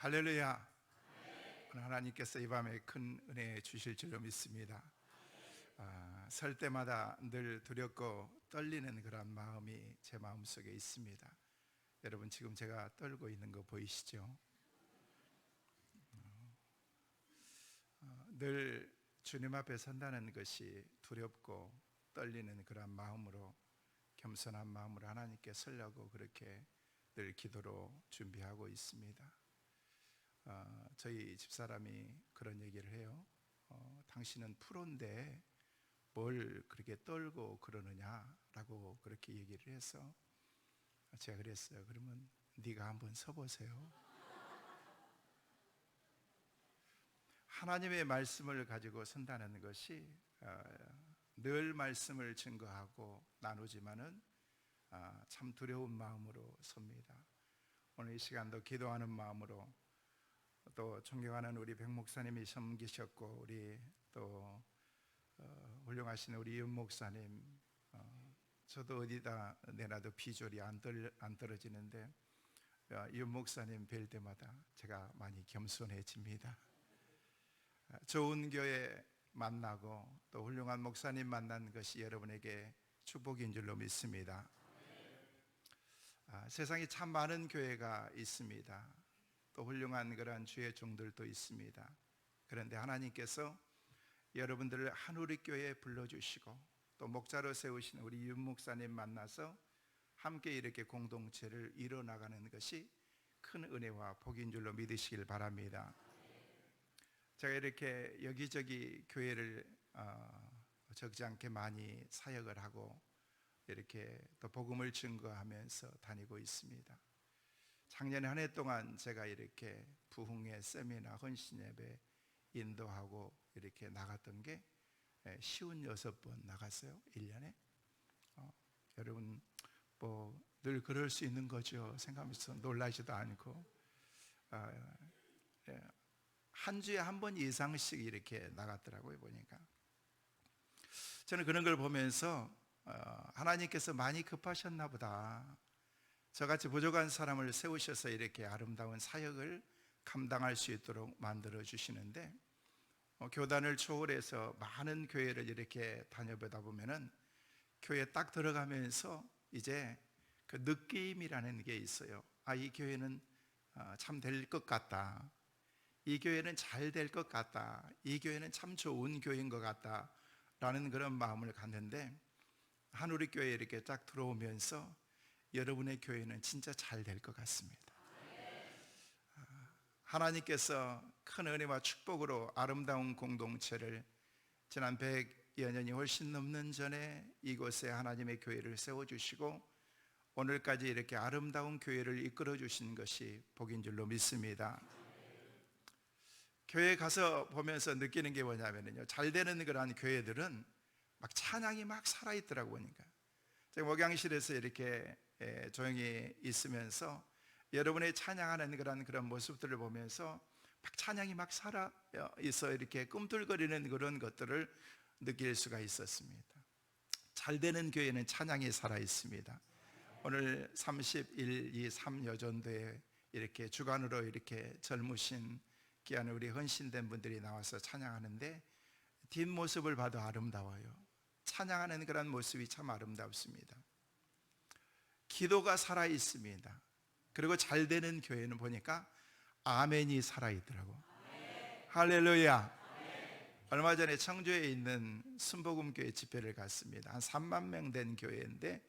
할렐루야. 오늘 하나님께서 이 밤에 큰 은혜 주실 줄로 믿습니다. 설 때마다 늘 두렵고 떨리는 그런 마음이 제 마음속에 있습니다. 여러분, 지금 제가 떨고 있는 거 보이시죠? 늘 주님 앞에 선다는 것이 두렵고 떨리는 그런 마음으로, 겸손한 마음으로 하나님께 서려고 그렇게 늘 기도로 준비하고 있습니다. 저희 집사람이 그런 얘기를 해요. 당신은 프로인데 뭘 그렇게 떨고 그러느냐라고 그렇게 얘기를 해서 제가 그랬어요. 그러면 네가 한번 서보세요. 하나님의 말씀을 가지고 선다는 것이 늘 말씀을 증거하고 나누지만은 참 두려운 마음으로 섭니다. 오늘 이 시간도 기도하는 마음으로, 또 존경하는 우리 백 목사님이 섬기셨고, 우리 또 훌륭하신 우리 윤 목사님, 저도 어디다 내놔도 비졸이 안 떨어지는데 윤 목사님 뵐 때마다 제가 많이 겸손해집니다. 좋은 교회 만나고 또 훌륭한 목사님 만난 것이 여러분에게 축복인 줄로 믿습니다. 세상에 참 많은 교회가 있습니다. 또 훌륭한 그러한 주의 종들도 있습니다. 그런데 하나님께서 여러분들을 한우리교회에 불러주시고 또 목자로 세우신 우리 윤 목사님 만나서 함께 이렇게 공동체를 이뤄나가는 것이 큰 은혜와 복인 줄로 믿으시길 바랍니다. 제가 이렇게 여기저기 교회를 적지 않게 많이 사역을 하고 이렇게 또 복음을 증거하면서 다니고 있습니다. 작년에 한 해 동안 제가 이렇게 부흥회, 세미나, 헌신 예배 인도하고 이렇게 나갔던 게 56번 나갔어요. 1년에. 여러분, 뭐 늘 그럴 수 있는 거죠. 생각하면서 놀라지도 않고, 한 주에 한 번 이상씩 이렇게 나갔더라고요. 보니까 저는 그런 걸 보면서 하나님께서 많이 급하셨나 보다. 저같이 부족한 사람을 세우셔서 이렇게 아름다운 사역을 감당할 수 있도록 만들어 주시는데, 교단을 초월해서 많은 교회를 이렇게 다녀보다 보면은 교회에 딱 들어가면서 이제 그 느낌이라는 게 있어요. 이 교회는 참 될 것 같다. 이 교회는 잘 될 것 같다. 이 교회는 참 좋은 교회인 것 같다 라는 그런 마음을 갖는데, 한우리교회에 이렇게 딱 들어오면서 여러분의 교회는 진짜 잘 될 것 같습니다. 하나님께서 큰 은혜와 축복으로 아름다운 공동체를 지난 100여 년이 훨씬 넘는 전에 이곳에 하나님의 교회를 세워주시고 오늘까지 이렇게 아름다운 교회를 이끌어 주신 것이 복인 줄로 믿습니다. 교회 가서 보면서 느끼는 게 뭐냐면요, 잘 되는 그러한 교회들은 막 찬양이 막 살아있더라고요. 보니까 제가 목양실에서 이렇게 조용히 있으면서 여러분의 찬양하는 그런 모습들을 보면서 막 찬양이 막 살아 있어 이렇게 꿈틀거리는 그런 것들을 느낄 수가 있었습니다. 잘 되는 교회는 찬양이 살아 있습니다. 오늘 31, 2, 3여전도에 이렇게 주간으로 이렇게 젊으신 귀한 우리 헌신된 분들이 나와서 찬양하는데 뒷모습을 봐도 아름다워요. 찬양하는 그런 모습이 참 아름답습니다. 기도가 살아 있습니다. 그리고 잘 되는 교회는 보니까 아멘이 살아 있더라고. 할렐루야. 얼마 전에 청주에 있는 순복음교회 집회를 갔습니다. 한 3만 명 된 교회인데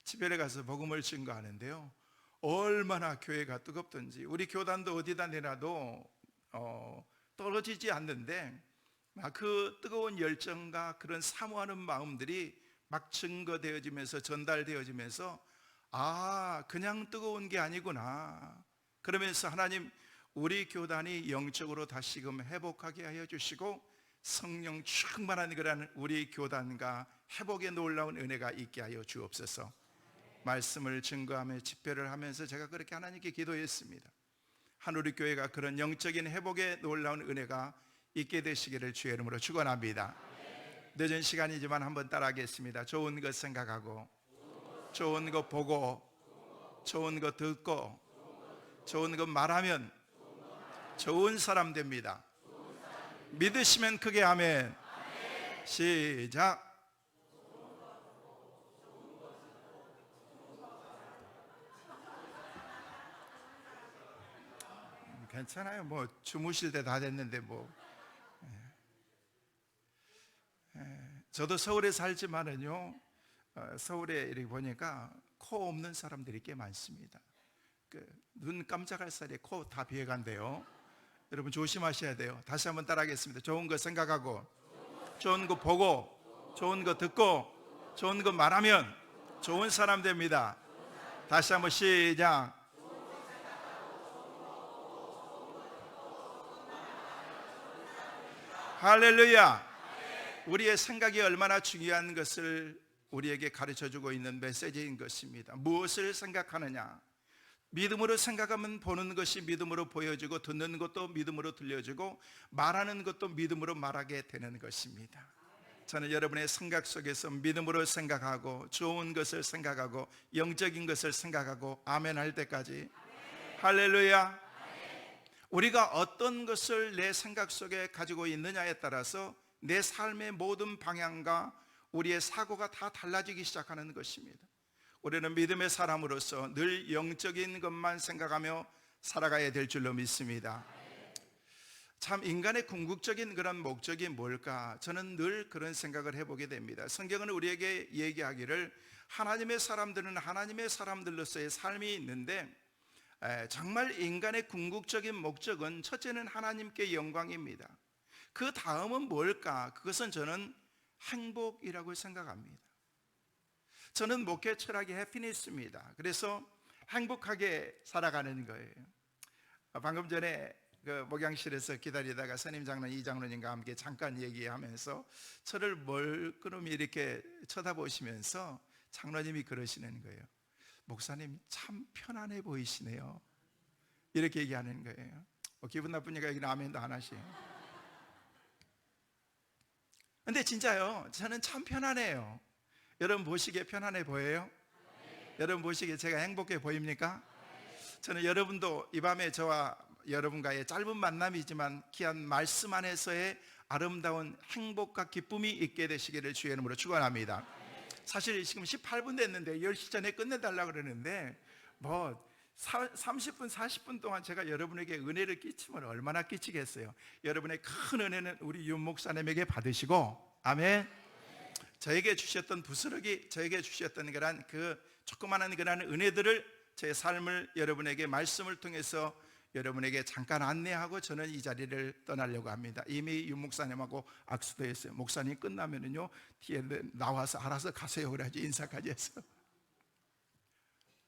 집회를 가서 복음을 증거하는데요, 얼마나 교회가 뜨겁던지 우리 교단도 어디다 내놔도 떨어지지 않는데 그 뜨거운 열정과 그런 사모하는 마음들이 막 증거되어지면서 전달되어지면서 그냥 뜨거운 게 아니구나. 그러면서 하나님, 우리 교단이 영적으로 다시금 회복하게 하여 주시고 성령 충만한 그런 우리 교단과 회복의 놀라운 은혜가 있게 하여 주옵소서. 말씀을 증거하며 집회를 하면서 제가 그렇게 하나님께 기도했습니다. 한우리교회가 그런 영적인 회복의 놀라운 은혜가 있게 되시기를 주의 이름으로 축원합니다. 늦은 시간이지만 한번 따라하겠습니다. 좋은 것 생각하고, 좋은 것 보고, 좋은 것 듣고, 좋은 것 말하면 좋은 사람 됩니다. 믿으시면 크게 아멘. 시작. 괜찮아요. 뭐 주무실 때 다 됐는데 뭐. 저도 서울에 살지만은요, 서울에 이렇게 보니까 코 없는 사람들이 꽤 많습니다. 눈 깜짝할 사이에 코 다 비어간대요. 여러분 조심하셔야 돼요. 다시 한번 따라하겠습니다. 좋은 거 생각하고, 좋은 거 보고, 좋은 거 듣고, 좋은 거 말하면 좋은 사람 됩니다. 다시 한번 시작. 할렐루야. 우리의 생각이 얼마나 중요한 것을 우리에게 가르쳐주고 있는 메시지인 것입니다. 무엇을 생각하느냐. 믿음으로 생각하면 보는 것이 믿음으로 보여지고, 듣는 것도 믿음으로 들려지고, 말하는 것도 믿음으로 말하게 되는 것입니다. 저는 여러분의 생각 속에서 믿음으로 생각하고, 좋은 것을 생각하고, 영적인 것을 생각하고 아멘 할 때까지, 할렐루야. 우리가 어떤 것을 내 생각 속에 가지고 있느냐에 따라서 내 삶의 모든 방향과 우리의 사고가 다 달라지기 시작하는 것입니다. 우리는 믿음의 사람으로서 늘 영적인 것만 생각하며 살아가야 될 줄로 믿습니다. 참 인간의 궁극적인 그런 목적이 뭘까? 저는 늘 그런 생각을 해보게 됩니다. 성경은 우리에게 얘기하기를 하나님의 사람들은 하나님의 사람들로서의 삶이 있는데, 정말 인간의 궁극적인 목적은 첫째는 하나님께 영광입니다. 그 다음은 뭘까? 그것은 저는 행복이라고 생각합니다. 저는 목회 철학이 해피니스입니다. 그래서 행복하게 살아가는 거예요. 방금 전에 그 목양실에서 기다리다가 선임 장로님, 이 장로님과 함께 잠깐 얘기하면서 저를 멀끄러미 이렇게 쳐다보시면서 장로님이 그러시는 거예요. 목사님 참 편안해 보이시네요. 이렇게 얘기하는 거예요. 기분 나쁘니까 여기는 아멘도 안 하시요. 근데 진짜요, 저는 참 편안해요. 여러분 보시기에 편안해 보여요? 여러분 보시기에 제가 행복해 보입니까? 저는 여러분도 이 밤에 저와 여러분과의 짧은 만남이지만 귀한 말씀 안에서의 아름다운 행복과 기쁨이 있게 되시기를 주의 이름으로 축원합니다. 사실 지금 18분 됐는데 10시 전에 끝내달라고 그러는데 뭐 30분 40분 동안 제가 여러분에게 은혜를 끼치면 얼마나 끼치겠어요. 여러분의 큰 은혜는 우리 윤 목사님에게 받으시고, 아멘. 저에게 주셨던 부스러기, 저에게 주셨던 그런 그 조그마한 그런 은혜들을, 제 삶을 여러분에게 말씀을 통해서 여러분에게 잠깐 안내하고 저는 이 자리를 떠나려고 합니다. 이미 윤 목사님하고 악수도 했어요. 목사님 끝나면은요 뒤에 나와서 알아서 가세요 그래야지 인사까지 해서.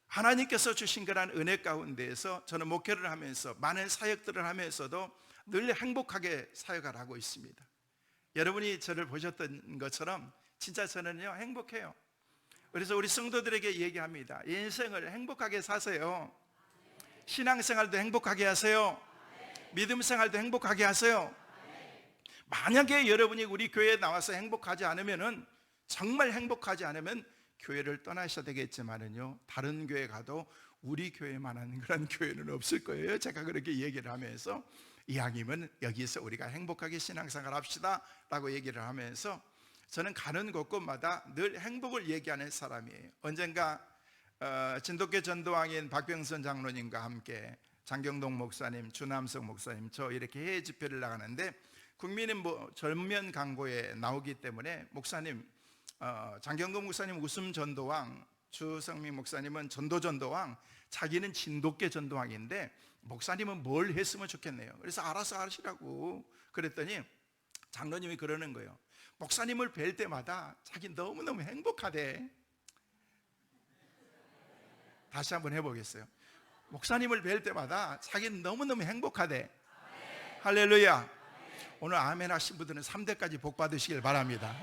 하나님께서 주신 그런 은혜 가운데에서 저는 목회를 하면서 많은 사역들을 하면서도 늘 행복하게 사역을 하고 있습니다. 여러분이 저를 보셨던 것처럼 진짜 저는요 행복해요. 그래서 우리 성도들에게 얘기합니다. 인생을 행복하게 사세요. 신앙생활도 행복하게 하세요. 믿음생활도 행복하게 하세요. 만약에 여러분이 우리 교회에 나와서 행복하지 않으면은, 정말 행복하지 않으면 교회를 떠나셔야 되겠지만은요, 다른 교회 가도 우리 교회만한 그런 교회는 없을 거예요. 제가 그렇게 얘기를 하면서, 이왕이면 여기서 우리가 행복하게 신앙생활 합시다 라고 얘기를 하면서 저는 가는 곳곳마다 늘 행복을 얘기하는 사람이에요. 언젠가 진돗개 전도왕인 박병선 장로님과 함께 장경동 목사님, 주남석 목사님, 저 이렇게 해외 집회를 나가는데 국민의 전면 광고에 나오기 때문에 목사님, 장경동 목사님 웃음 전도왕, 주성민 목사님은 전도 전도왕, 자기는 진돗개 전도왕인데 목사님은 뭘 했으면 좋겠네요. 그래서 알아서 하시라고 그랬더니 장로님이 그러는 거예요. 목사님을 뵐 때마다 자기 너무너무 행복하대. 다시 한번 해보겠어요. 목사님을 뵐 때마다 자기는 너무너무 행복하대. 할렐루야. 오늘 아멘 하신 분들은 3대까지 복 받으시길 바랍니다.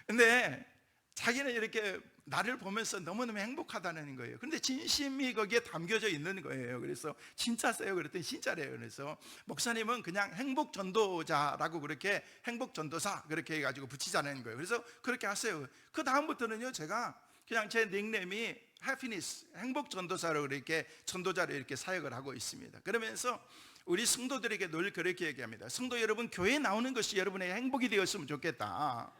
근데 자기는 이렇게 나를 보면서 너무너무 행복하다는 거예요. 그런데 진심이 거기에 담겨져 있는 거예요. 그래서 진짜세요? 그랬더니 진짜래요. 그래서 목사님은 그냥 행복 전도자라고, 그렇게 행복 전도사 그렇게 해가지고 붙이자는 거예요. 그래서 그렇게 하세요. 그 다음부터는요 제가 그냥 제 닉네임이 해피니스, 행복 전도사로 이렇게 전도자로 이렇게 사역을 하고 있습니다. 그러면서 우리 성도들에게 늘 그렇게 얘기합니다. 성도 여러분, 교회에 나오는 것이 여러분의 행복이 되었으면 좋겠다.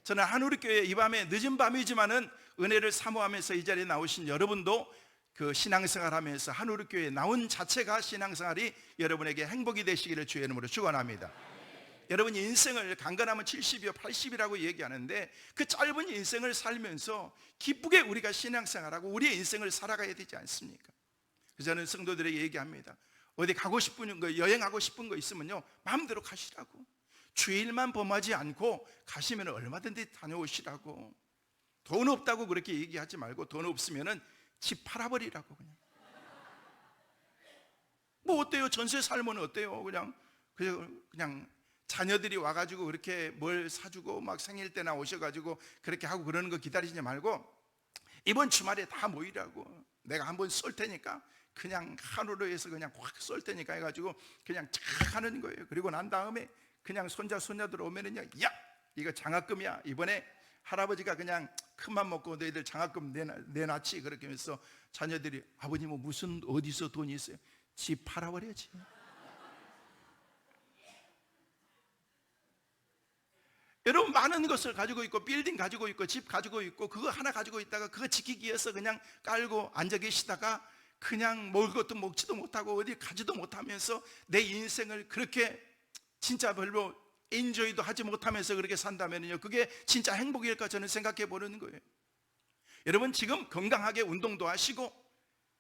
저는 한우리교회 이 밤에 늦은 밤이지만은 은혜를 사모하면서 이 자리에 나오신 여러분도 그 신앙생활 하면서 한우리교회에 나온 자체가 신앙생활이 여러분에게 행복이 되시기를 주의 이름으로 축원합니다. 여러분, 인생을 강건하면 70이요 80이라고 얘기하는데 그 짧은 인생을 살면서 기쁘게 우리가 신앙생활하고 우리의 인생을 살아가야 되지 않습니까? 그래서 저는 성도들에게 얘기합니다. 어디 가고 싶은 거, 여행하고 싶은 거 있으면요, 마음대로 가시라고. 주일만 범하지 않고 가시면 얼마든지 다녀오시라고. 돈 없다고 그렇게 얘기하지 말고 돈 없으면은 집 팔아버리라고. 뭐 어때요? 전세 살면 어때요? 그냥 자녀들이 와가지고 그렇게 뭘 사주고 막 생일 때나 오셔가지고 그렇게 하고 그러는 거 기다리지 말고 이번 주말에 다 모이라고. 내가 한번 쏠 테니까 그냥 하루로 해서 그냥 확 쏠 테니까 해가지고 그냥 착 하는 거예요. 그리고 난 다음에 그냥 손자들 오면은요, 야, 이거 장학금이야. 이번에 할아버지가 그냥 큰맘 먹고 너희들 장학금 내놨지. 그렇게 하면서 자녀들이, 아버님은 무슨 어디서 돈이 있어요? 집 팔아버려야지. 여러분, 많은 것을 가지고 있고 빌딩 가지고 있고 집 가지고 있고 그거 하나 가지고 있다가 그거 지키기 위해서 그냥 깔고 앉아 계시다가 그냥 먹을 것도 먹지도 못하고 어디 가지도 못하면서 내 인생을 그렇게 진짜 별로 엔조이도 하지 못하면서 그렇게 산다면요, 그게 진짜 행복일까 저는 생각해 보는 거예요. 여러분, 지금 건강하게 운동도 하시고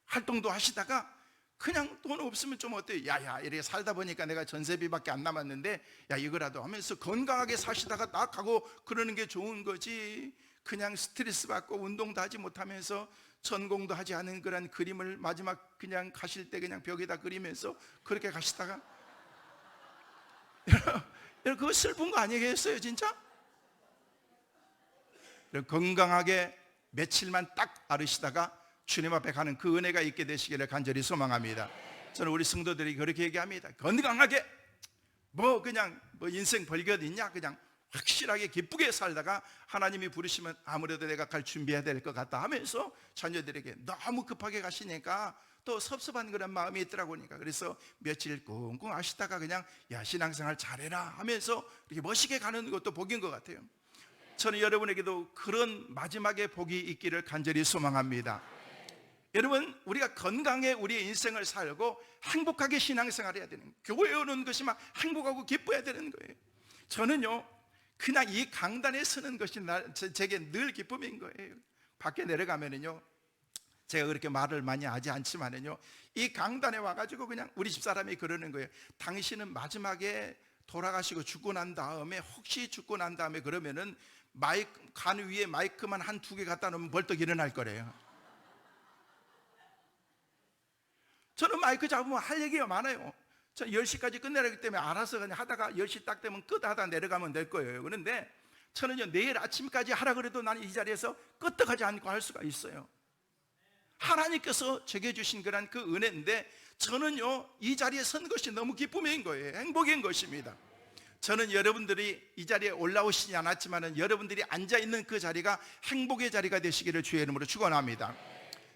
활동도 하시다가 그냥 돈 없으면 좀 어때요? 야야, 이렇게 살다 보니까 내가 전세비밖에 안 남았는데 야, 이거라도 하면서 건강하게 사시다가 딱 하고 그러는 게 좋은 거지. 그냥 스트레스 받고 운동도 하지 못하면서 전공도 하지 않은 그런 그림을 마지막 그냥 가실 때 그냥 벽에다 그리면서 그렇게 가시다가 여러분, 그거 슬픈 거 아니겠어요 진짜? 건강하게 며칠만 딱 앓으시다가 주님 앞에 가는 그 은혜가 있게 되시기를 간절히 소망합니다. 저는 우리 성도들이 그렇게 얘기합니다. 건강하게 그냥 인생 벌겋 있냐, 그냥 확실하게 기쁘게 살다가 하나님이 부르시면 아무래도 내가 갈 준비해야 될 것 같다 하면서 자녀들에게 너무 급하게 가시니까 또 섭섭한 그런 마음이 있더라고요. 그래서 며칠 꽁꽁 하시다가 그냥 야, 신앙생활 잘해라 하면서 이렇게 멋있게 가는 것도 복인 것 같아요. 저는 여러분에게도 그런 마지막에 복이 있기를 간절히 소망합니다. 여러분, 우리가 건강해 우리의 인생을 살고 행복하게 신앙생활 해야 되는 거예요. 교회에 오는 것이 막 행복하고 기뻐야 되는 거예요. 저는요, 그냥 이 강단에 서는 것이 제게 늘 기쁨인 거예요. 밖에 내려가면은요, 제가 그렇게 말을 많이 하지 않지만은요, 이 강단에 와가지고 그냥 우리 집사람이 그러는 거예요. 당신은 마지막에 돌아가시고 죽고 난 다음에, 혹시 죽고 난 다음에 그러면은 간 위에 마이크만 한 2개 갖다 놓으면 벌떡 일어날 거래요. 저는 마이크 잡으면 할 얘기가 많아요. 저 10시까지 끝내라기 때문에 알아서 그냥 하다가 10시 딱 되면 끝 하다 내려가면 될 거예요. 그런데 저는요, 내일 아침까지 하라 그래도 나는 이 자리에서 끄떡하지 않고 할 수가 있어요. 하나님께서 제게 주신 그런 그 은혜인데 저는요, 이 자리에 선 것이 너무 기쁨인 거예요. 행복인 것입니다. 저는 여러분들이 이 자리에 올라오시지 않았지만 여러분들이 앉아있는 그 자리가 행복의 자리가 되시기를 주의 이름으로 축원합니다.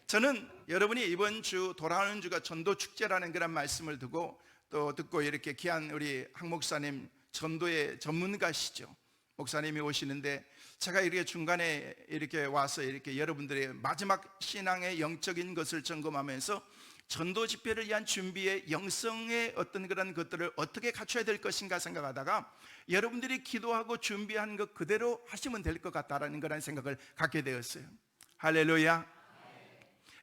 저는 여러분이 이번 주 돌아오는 주가 전도축제라는 그런 말씀을 듣고 이렇게 귀한 우리 학 목사님, 전도의 전문가시죠. 목사님이 오시는데 제가 이렇게 중간에 이렇게 와서 이렇게 여러분들의 마지막 신앙의 영적인 것을 점검하면서 전도 집회를 위한 준비의 영성의 어떤 그런 것들을 어떻게 갖춰야 될 것인가 생각하다가 여러분들이 기도하고 준비한 것 그대로 하시면 될 것 같다라는 그런 생각을 갖게 되었어요. 할렐루야.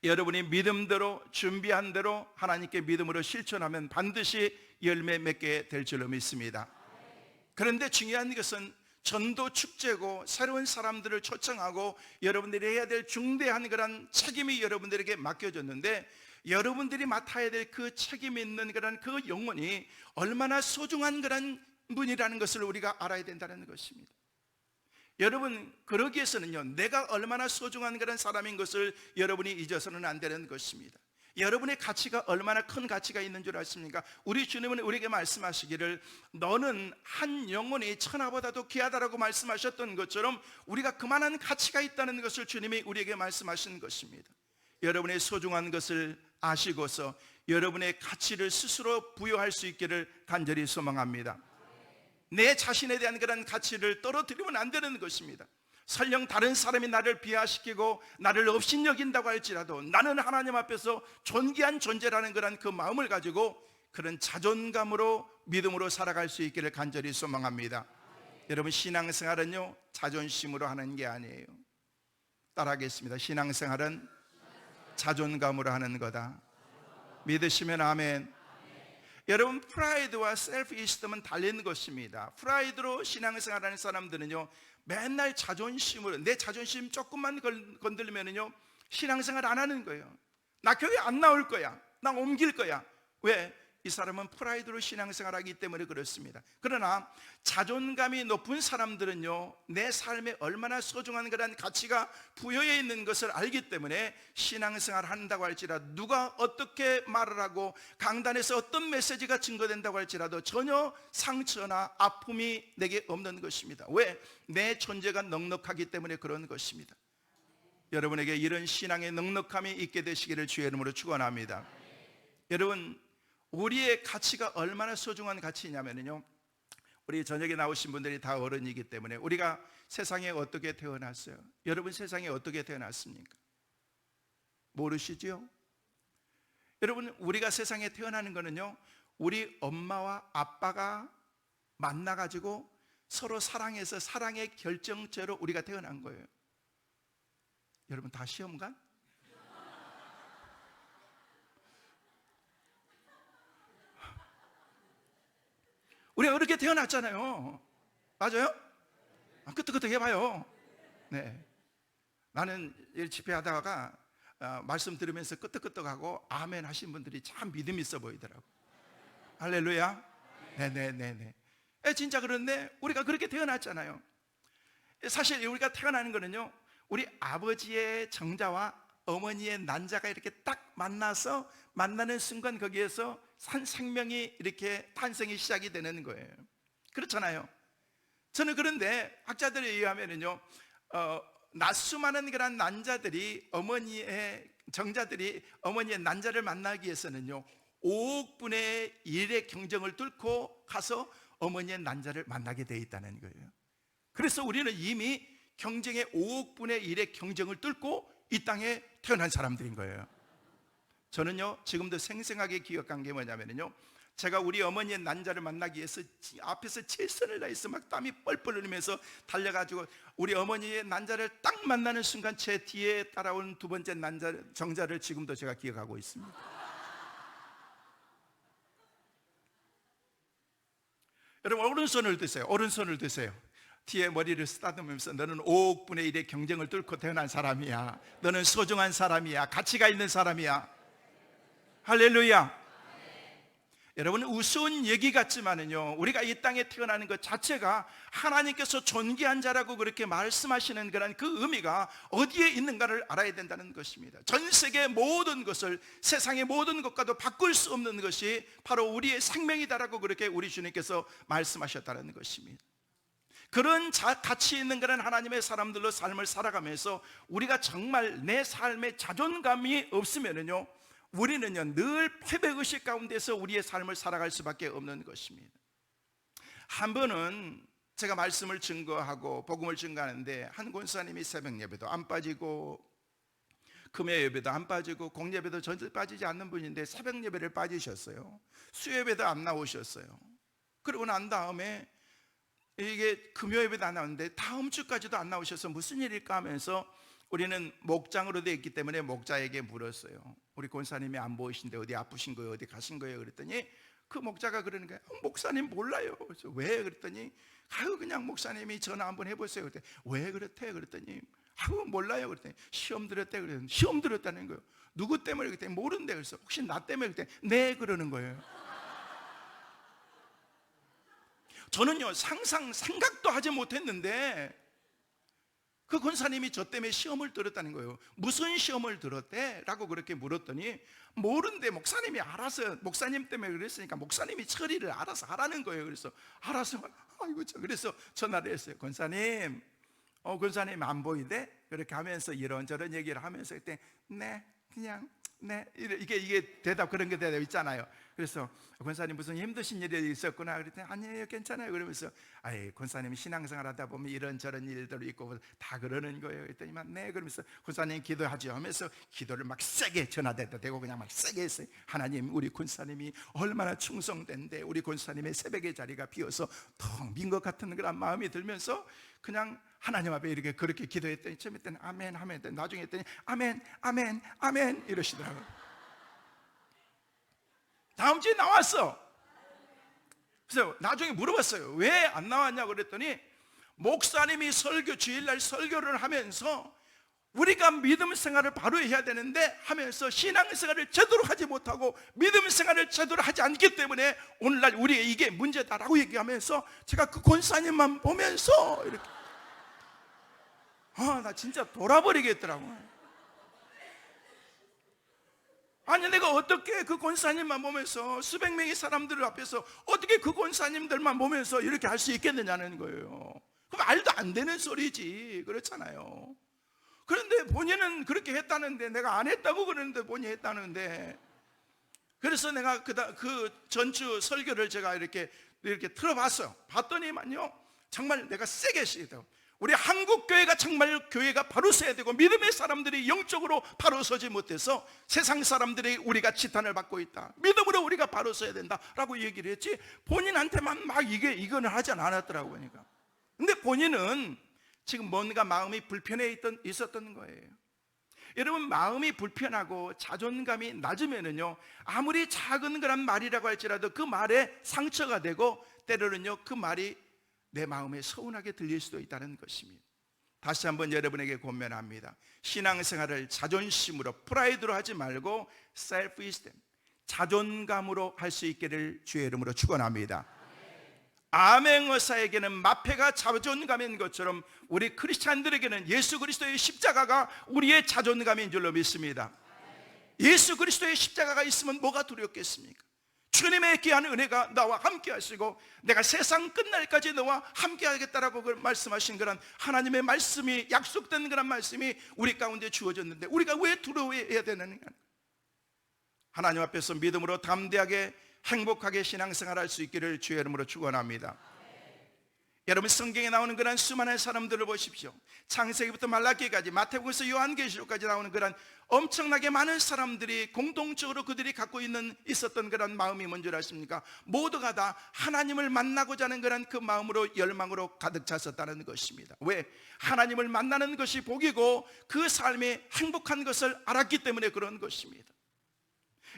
여러분이 믿음대로 준비한 대로 하나님께 믿음으로 실천하면 반드시 열매 맺게 될 줄로 믿습니다. 그런데 중요한 것은 전도 축제고 새로운 사람들을 초청하고 여러분들이 해야 될 중대한 그런 책임이 여러분들에게 맡겨졌는데 여러분들이 맡아야 될 그 책임 있는 그런 그 영혼이 얼마나 소중한 그런 분이라는 것을 우리가 알아야 된다는 것입니다. 여러분, 그러기 위해서는요, 내가 얼마나 소중한 그런 사람인 것을 여러분이 잊어서는 안 되는 것입니다. 여러분의 가치가 얼마나 큰 가치가 있는 줄 아십니까? 우리 주님은 우리에게 말씀하시기를 너는 한 영혼이 천하보다도 귀하다라고 말씀하셨던 것처럼 우리가 그만한 가치가 있다는 것을 주님이 우리에게 말씀하신 것입니다. 여러분의 소중한 것을 아시고서 여러분의 가치를 스스로 부여할 수 있기를 간절히 소망합니다. 내 자신에 대한 그런 가치를 떨어뜨리면 안 되는 것입니다. 설령 다른 사람이 나를 비하시키고 나를 업신여긴다고 할지라도 나는 하나님 앞에서 존귀한 존재라는 그런 그 마음을 가지고 그런 자존감으로 믿음으로 살아갈 수 있기를 간절히 소망합니다. 여러분, 신앙생활은요 자존심으로 하는 게 아니에요. 따라하겠습니다. 신앙생활은 자존감으로 하는 거다. 믿으시면 아멘. 여러분, 프라이드와 셀프 이스템은 달린 것입니다. 프라이드로 신앙생활하는 사람들은요 맨날 자존심으로, 내 자존심 조금만 건들면은요 신앙생활 안 하는 거예요. 나 교회 안 나올 거야, 나 옮길 거야. 왜? 이 사람은 프라이드로 신앙생활하기 때문에 그렇습니다. 그러나 자존감이 높은 사람들은요 내 삶에 얼마나 소중한 그런 가치가 부여해 있는 것을 알기 때문에 신앙생활 한다고 할지라도 누가 어떻게 말을 하고 강단에서 어떤 메시지가 증거된다고 할지라도 전혀 상처나 아픔이 내게 없는 것입니다. 왜? 내 존재가 넉넉하기 때문에 그런 것입니다. 여러분에게 이런 신앙의 넉넉함이 있게 되시기를 주의 이름으로 축원합니다. 여러분, 우리의 가치가 얼마나 소중한 가치냐면요, 우리 저녁에 나오신 분들이 다 어른이기 때문에 우리가 세상에 어떻게 태어났어요? 여러분, 세상에 어떻게 태어났습니까? 모르시죠? 여러분, 우리가 세상에 태어나는 거는요 우리 엄마와 아빠가 만나가지고 서로 사랑해서 사랑의 결정체로 우리가 태어난 거예요. 여러분, 다 시험관? 우리가 그렇게 태어났잖아요. 맞아요? 끄떡끄떡 해봐요. 네. 나는 집회하다가 말씀 들으면서 끄떡끄떡하고 아멘 하신 분들이 참 믿음 있어 보이더라고. 할렐루야. 네네네네. 진짜 그런데 우리가 그렇게 태어났잖아요. 사실 우리가 태어나는 거는요 우리 아버지의 정자와 어머니의 난자가 이렇게 딱 만나서 만나는 순간 거기에서 한 생명이 이렇게 탄생이 시작이 되는 거예요. 그렇잖아요. 저는 그런데 학자들에 의하면은요 수많은 그런 난자들이 어머니의 정자들이 어머니의 난자를 만나기 위해서는요 5억 분의 1의 경쟁을 뚫고 가서 어머니의 난자를 만나게 돼 있다는 거예요. 그래서 우리는 이미 경쟁의 5억 분의 1의 경쟁을 뚫고 이 땅에 태어난 사람들인 거예요. 저는요 지금도 생생하게 기억한 게 뭐냐면요 제가 우리 어머니의 난자를 만나기 위해서 앞에서 최선을 다해서 막 땀이 뻘뻘 흘리면서 달려가지고 우리 어머니의 난자를 딱 만나는 순간 제 뒤에 따라온 두 번째 난자 정자를 지금도 제가 기억하고 있습니다. 여러분, 오른손을 드세요. 오른손을 드세요. 뒤에 머리를 쓰다듬으면서 너는 5억 분의 1의 경쟁을 뚫고 태어난 사람이야. 너는 소중한 사람이야. 가치가 있는 사람이야. 할렐루야. 여러분, 우스운 얘기 같지만은요 우리가 이 땅에 태어나는 것 자체가 하나님께서 존귀한 자라고 그렇게 말씀하시는 그런 그 의미가 어디에 있는가를 알아야 된다는 것입니다. 전 세계의 모든 것을, 세상의 모든 것과도 바꿀 수 없는 것이 바로 우리의 생명이다라고 그렇게 우리 주님께서 말씀하셨다는 것입니다. 그런 가치 있는 그런 하나님의 사람들로 삶을 살아가면서 우리가 정말 내 삶에 자존감이 없으면은요 우리는요 늘 패배의식 가운데서 우리의 삶을 살아갈 수밖에 없는 것입니다. 한 번은 제가 말씀을 증거하고 복음을 증거하는데 한 권사님이 새벽 예배도 안 빠지고 금요 예배도 안 빠지고 공예배도 전혀 빠지지 않는 분인데 새벽 예배를 빠지셨어요. 수요예배도 안 나오셨어요. 그러고 난 다음에 이게 금요 예배도 안 나오는데 다음 주까지도 안 나오셔서 무슨 일일까 하면서 우리는 목장으로 되어 있기 때문에 목자에게 물었어요. 우리 권사님이 안 보이신데 어디 아프신 거예요? 어디 가신 거예요? 그랬더니 그 목자가 그러는 거예요. 목사님 몰라요. 그래서 왜? 그랬더니 그냥 목사님이 전화 한번 해보세요. 그랬더니 왜 그렇대? 그랬더니 몰라요. 그랬더니 시험 들었대. 그랬더니 시험 들었다는 거예요. 누구 때문에? 그랬더니 모른대. 그래서 혹시 나 때문에? 그랬더니 네, 그러는 거예요. 저는요 생각도 하지 못했는데 그 권사님이 저 때문에 시험을 들었다는 거예요. 무슨 시험을 들었대? 라고 그렇게 물었더니 모른대. 목사님이 알아서, 목사님 때문에 그랬으니까 목사님이 처리를 알아서 하라는 거예요. 그래서 알아서, 아이고, 그래서 전화를 했어요. 권사님, 권사님 안 보이대? 그렇게 하면서 이런저런 얘기를 하면서 그때 네, 그냥 네, 이게 대답, 그런 게 대답 있잖아요. 그래서 권사님 무슨 힘드신 일이 있었구나 그랬더니 아니에요, 괜찮아요. 그러면서 아이, 권사님 신앙생활 하다 보면 이런저런 일도 있고 다 그러는 거예요. 그랬더니만 네, 그러면서 권사님 기도하죠 하면서 기도를 막 세게 전화대도 되고 그냥 막 세게 했어요. 하나님, 우리 권사님이 얼마나 충성된데 우리 권사님의 새벽의 자리가 비어서 텅 빈 것 같은 그런 마음이 들면서 그냥 하나님 앞에 이렇게 그렇게 기도했더니 처음에 때는 아멘 하면 나중에 했더니 아멘 아멘 아멘 이러시더라고요. 다음 주에 나왔어. 그래서 나중에 물어봤어요. 왜 안 나왔냐고 그랬더니 목사님이 주일날 설교를 하면서 우리가 믿음 생활을 바로 해야 되는데 하면서 신앙 생활을 제대로 하지 못하고 믿음 생활을 제대로 하지 않기 때문에 오늘날 우리의 이게 문제다라고 얘기하면서 제가 그 권사님만 보면서 이렇게 나 진짜 돌아버리겠더라고요. 아니, 내가 어떻게 그 권사님만 보면서 수백 명의 사람들 앞에서 어떻게 그 권사님들만 보면서 이렇게 할 수 있겠느냐는 거예요. 그럼 말도 안 되는 소리지. 그렇잖아요. 그런데 본인은 그렇게 했다는데, 내가 안 했다고 그러는데 본인이 했다는데, 그래서 내가 그 전주 설교를 제가 이렇게 틀어봤어요. 봤더니만요, 정말 내가 세게 시대요. 우리 한국 교회가 정말 교회가 바로 서야 되고 믿음의 사람들이 영적으로 바로 서지 못해서 세상 사람들이 우리가 지탄을 받고 있다. 믿음으로 우리가 바로 서야 된다라고 얘기를 했지 본인한테만 막 이거는 하지 않았더라고요. 그러니까. 근데 본인은 지금 뭔가 마음이 불편해 있었던 거예요. 여러분, 마음이 불편하고 자존감이 낮으면은요, 아무리 작은 그런 말이라고 할지라도 그 말에 상처가 되고 때로는요 그 말이 내 마음에 서운하게 들릴 수도 있다는 것입니다. 다시 한번 여러분에게 권면합니다. 신앙생활을 자존심으로, 프라이드로 하지 말고 셀프 이스템, 자존감으로 할 수 있기를 주의 이름으로 축원합니다. 아멘 의사에게는 마패가 자존감인 것처럼 우리 크리스찬들에게는 예수 그리스도의 십자가가 우리의 자존감인 줄로 믿습니다. 예수 그리스도의 십자가가 있으면 뭐가 두렵겠습니까? 주님의 귀한 은혜가 나와 함께 하시고 내가 세상 끝날까지 너와 함께 하겠다라고 말씀하신 그런 하나님의 말씀이, 약속된 그런 말씀이 우리 가운데 주어졌는데 우리가 왜 두려워해야 되느냐? 하나님 앞에서 믿음으로 담대하게 행복하게 신앙생활할 수 있기를 주의 이름으로 축원합니다. 여러분, 성경에 나오는 그런 수많은 사람들을 보십시오. 창세기부터 말라기까지, 마태복음에서 요한계시록까지 나오는 그런 엄청나게 많은 사람들이 공통적으로 그들이 갖고 있었던 그런 마음이 뭔지 아십니까? 모두가 다 하나님을 만나고자 하는 그런 그 마음으로, 열망으로 가득 찼었다는 것입니다. 왜? 하나님을 만나는 것이 복이고 그 삶이 행복한 것을 알았기 때문에 그런 것입니다.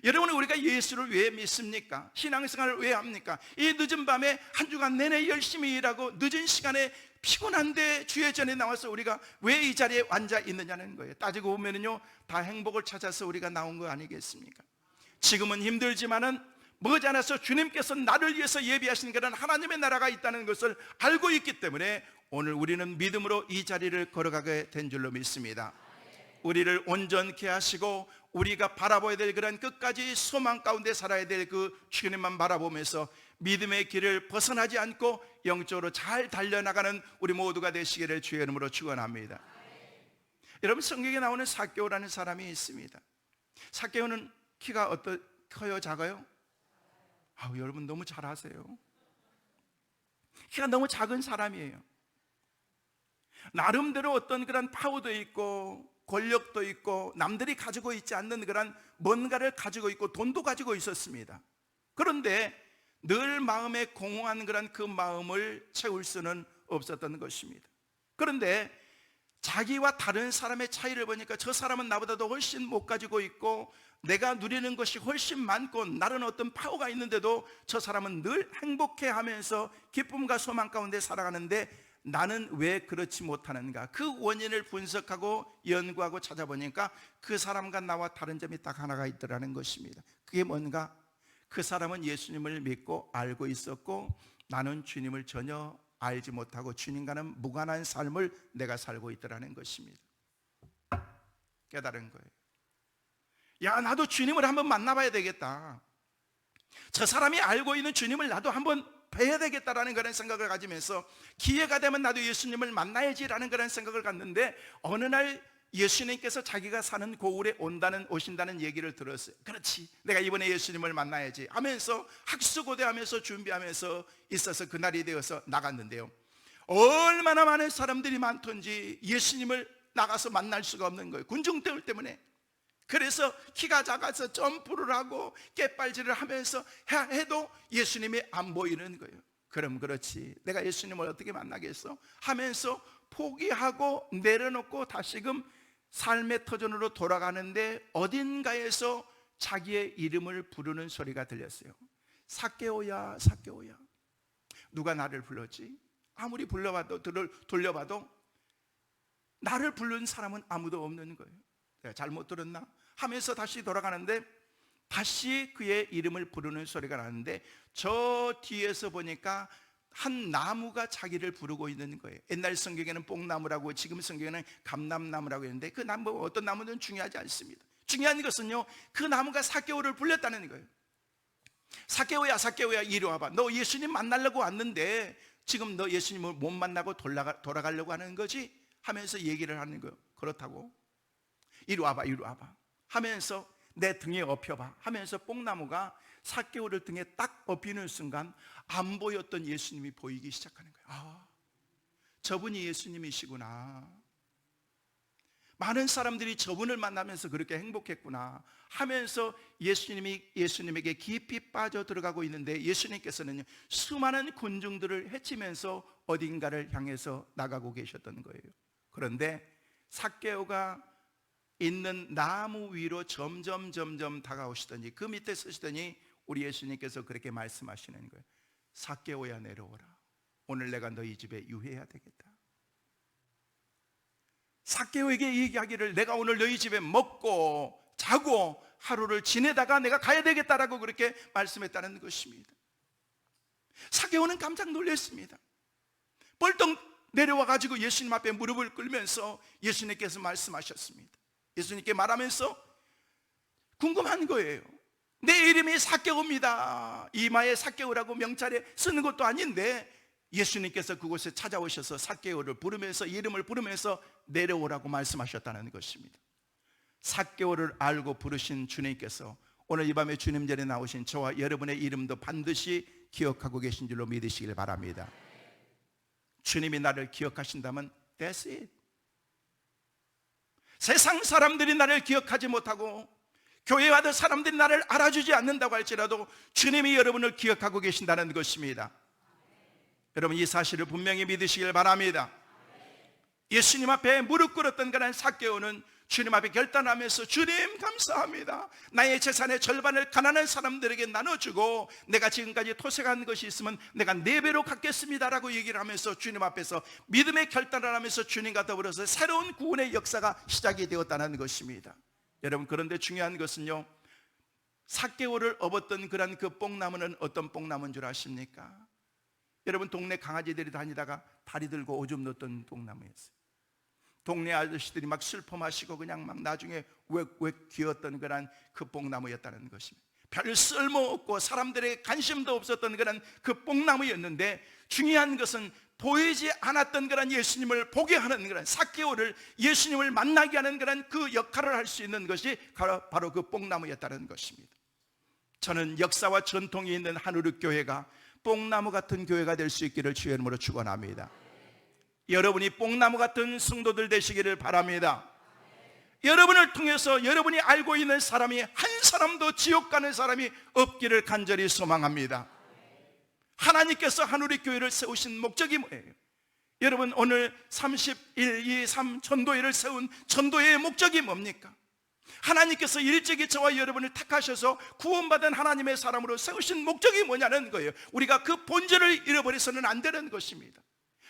여러분, 우리가 예수를 왜 믿습니까? 신앙생활을 왜 합니까? 이 늦은 밤에 한 주간 내내 열심히 일하고 늦은 시간에 피곤한데 주의 전에 나와서 우리가 왜 이 자리에 앉아 있느냐는 거예요. 따지고 보면은요, 다 행복을 찾아서 우리가 나온 거 아니겠습니까? 지금은 힘들지만은 머지않아서 주님께서 나를 위해서 예비하신 그런 하나님의 나라가 있다는 것을 알고 있기 때문에 오늘 우리는 믿음으로 이 자리를 걸어가게 된 줄로 믿습니다. 우리를 온전케 하시고 우리가 바라봐야 될 그런 끝까지 소망 가운데 살아야 될 그 주님만 바라보면서 믿음의 길을 벗어나지 않고 영적으로 잘 달려나가는 우리 모두가 되시기를 주의 이름으로 축원합니다. 여러분, 성경에 나오는 삭개오라는 사람이 있습니다. 삭개오는 키가 커요, 작아요? 여러분 너무 잘 아세요. 키가 너무 작은 사람이에요. 나름대로 어떤 그런 파워도 있고 권력도 있고 남들이 가지고 있지 않는 그런 뭔가를 가지고 있고 돈도 가지고 있었습니다. 그런데 늘 마음에 공허한 그런 그 마음을 채울 수는 없었던 것입니다. 그런데 자기와 다른 사람의 차이를 보니까 저 사람은 나보다도 훨씬 못 가지고 있고 내가 누리는 것이 훨씬 많고 나는 어떤 파워가 있는데도 저 사람은 늘 행복해하면서 기쁨과 소망 가운데 살아가는데 나는 왜 그렇지 못하는가? 그 원인을 분석하고 연구하고 찾아보니까 그 사람과 나와 다른 점이 딱 하나가 있더라는 것입니다. 그게 뭔가? 그 사람은 예수님을 믿고 알고 있었고 나는 주님을 전혀 알지 못하고 주님과는 무관한 삶을 내가 살고 있더라는 것입니다. 깨달은 거예요. 야, 나도 주님을 한번 만나봐야 되겠다. 저 사람이 알고 있는 주님을 나도 한번 뵈야 되겠다라는 그런 생각을 가지면서 기회가 되면 나도 예수님을 만나야지라는 그런 생각을 갖는데, 어느 날 예수님께서 자기가 사는 고을에 오신다는 얘기를 들었어요. 그렇지, 내가 이번에 예수님을 만나야지 하면서 학수고대하면서 준비하면서 있어서 그날이 되어서 나갔는데요, 얼마나 많은 사람들이 많던지 예수님을 나가서 만날 수가 없는 거예요. 군중들 때문에. 그래서 키가 작아서 점프를 하고 깨빨질을 하면서 해도 예수님이 안 보이는 거예요. 그럼 그렇지, 내가 예수님을 어떻게 만나겠어 하면서 포기하고 내려놓고 다시금 삶의 터전으로 돌아가는데, 어딘가에서 자기의 이름을 부르는 소리가 들렸어요. 삭개오야, 삭개오야. 누가 나를 불렀지? 아무리 불러봐도 돌려봐도 나를 부른 사람은 아무도 없는 거예요. 내가 잘못 들었나 하면서 다시 돌아가는데, 다시 그의 이름을 부르는 소리가 나는데, 저 뒤에서 보니까 한 나무가 자기를 부르고 있는 거예요. 옛날 성경에는 뽕나무라고, 지금 성경에는 감람나무라고 했는데, 그 나무 어떤 나무는 중요하지 않습니다. 중요한 것은요, 그 나무가 삭개오를 불렀다는 거예요. 삭개오야, 삭개오야, 이리 와봐. 너 예수님 만나려고 왔는데 지금 너 예수님을 못 만나고 돌아가려고 하는 거지? 하면서 얘기를 하는 거예요. 그렇다고? 이리 와봐, 이리 와봐 하면서 내 등에 엎혀봐 하면서 뽕나무가 삭개오를 등에 딱 엎이는 순간 안 보였던 예수님이 보이기 시작하는 거예요. 아, 저분이 예수님이시구나. 많은 사람들이 저분을 만나면서 그렇게 행복했구나 하면서 예수님에게 깊이 빠져 들어가고 있는데, 예수님께서는 수많은 군중들을 헤치면서 어딘가를 향해서 나가고 계셨던 거예요. 그런데 삭개오가 있는 나무 위로 점점 다가오시더니, 그 밑에 서시더니 우리 예수님께서 그렇게 말씀하시는 거예요. 삭개오야, 내려오라. 오늘 내가 너희 집에 유해해야 되겠다. 삭개오에게 얘기하기를, 내가 오늘 너희 집에 먹고 자고 하루를 지내다가 내가 가야 되겠다라고 그렇게 말씀했다는 것입니다. 삭개오는 깜짝 놀랐습니다. 벌떡 내려와 가지고 예수님 앞에 무릎을 꿇으면서 예수님께서 말씀하셨습니다. 예수님께 말하면서 궁금한 거예요. 내 이름이 삭개오입니다. 이마에 삭개오라고 명찰에 쓰는 것도 아닌데 예수님께서 그곳에 찾아오셔서 삭개오를 부르면서, 이름을 부르면서 내려오라고 말씀하셨다는 것입니다. 삭개오를 알고 부르신 주님께서 오늘 이 밤에 주님 전에 나오신 저와 여러분의 이름도 반드시 기억하고 계신 줄로 믿으시길 바랍니다. 주님이 나를 기억하신다면 that's it. 세상 사람들이 나를 기억하지 못하고 교회 와도 사람들이 나를 알아주지 않는다고 할지라도 주님이 여러분을 기억하고 계신다는 것입니다. 여러분, 이 사실을 분명히 믿으시길 바랍니다. 예수님 앞에 무릎 꿇었던 그런 삭개오는 주님 앞에 결단하면서, 주님 감사합니다. 나의 재산의 절반을 가난한 사람들에게 나눠주고 내가 지금까지 토색한 것이 있으면 내가 4배로 갚겠습니다라고 얘기를 하면서 주님 앞에서 믿음의 결단을 하면서 주님과 더불어서 새로운 구원의 역사가 시작이 되었다는 것입니다. 여러분, 그런데 중요한 것은요, 삭개오를 업었던 그런 그 뽕나무는 어떤 뽕나무인 줄 아십니까? 여러분, 동네 강아지들이 다니다가 다리 들고 오줌 넣었던 뽕나무였어요. 동네 아저씨들이 막 슬퍼 마시고 그냥 막 나중에 웩웩 기었던 그런 그 뽕나무였다는 것입니다. 별 쓸모없고 사람들의 관심도 없었던 그런 그 뽕나무였는데, 중요한 것은 보이지 않았던 그런 예수님을 보게 하는 그런 삭개오를, 예수님을 만나게 하는 그런 그 역할을 할 수 있는 것이 바로 그 뽕나무였다는 것입니다. 저는 역사와 전통이 있는 한우르 교회가 뽕나무 같은 교회가 될 수 있기를 주의 이름으로 축원합니다. 여러분이 뽕나무 같은 성도들 되시기를 바랍니다. 여러분을 통해서 여러분이 알고 있는 사람이 한 사람도 지옥 가는 사람이 없기를 간절히 소망합니다. 하나님께서 한우리 교회를 세우신 목적이 뭐예요? 여러분, 오늘 31, 2, 3 전도회를 세운 전도회의 목적이 뭡니까? 하나님께서 일찍이 저와 여러분을 택하셔서 구원받은 하나님의 사람으로 세우신 목적이 뭐냐는 거예요. 우리가 그 본질을 잃어버려서는 안 되는 것입니다.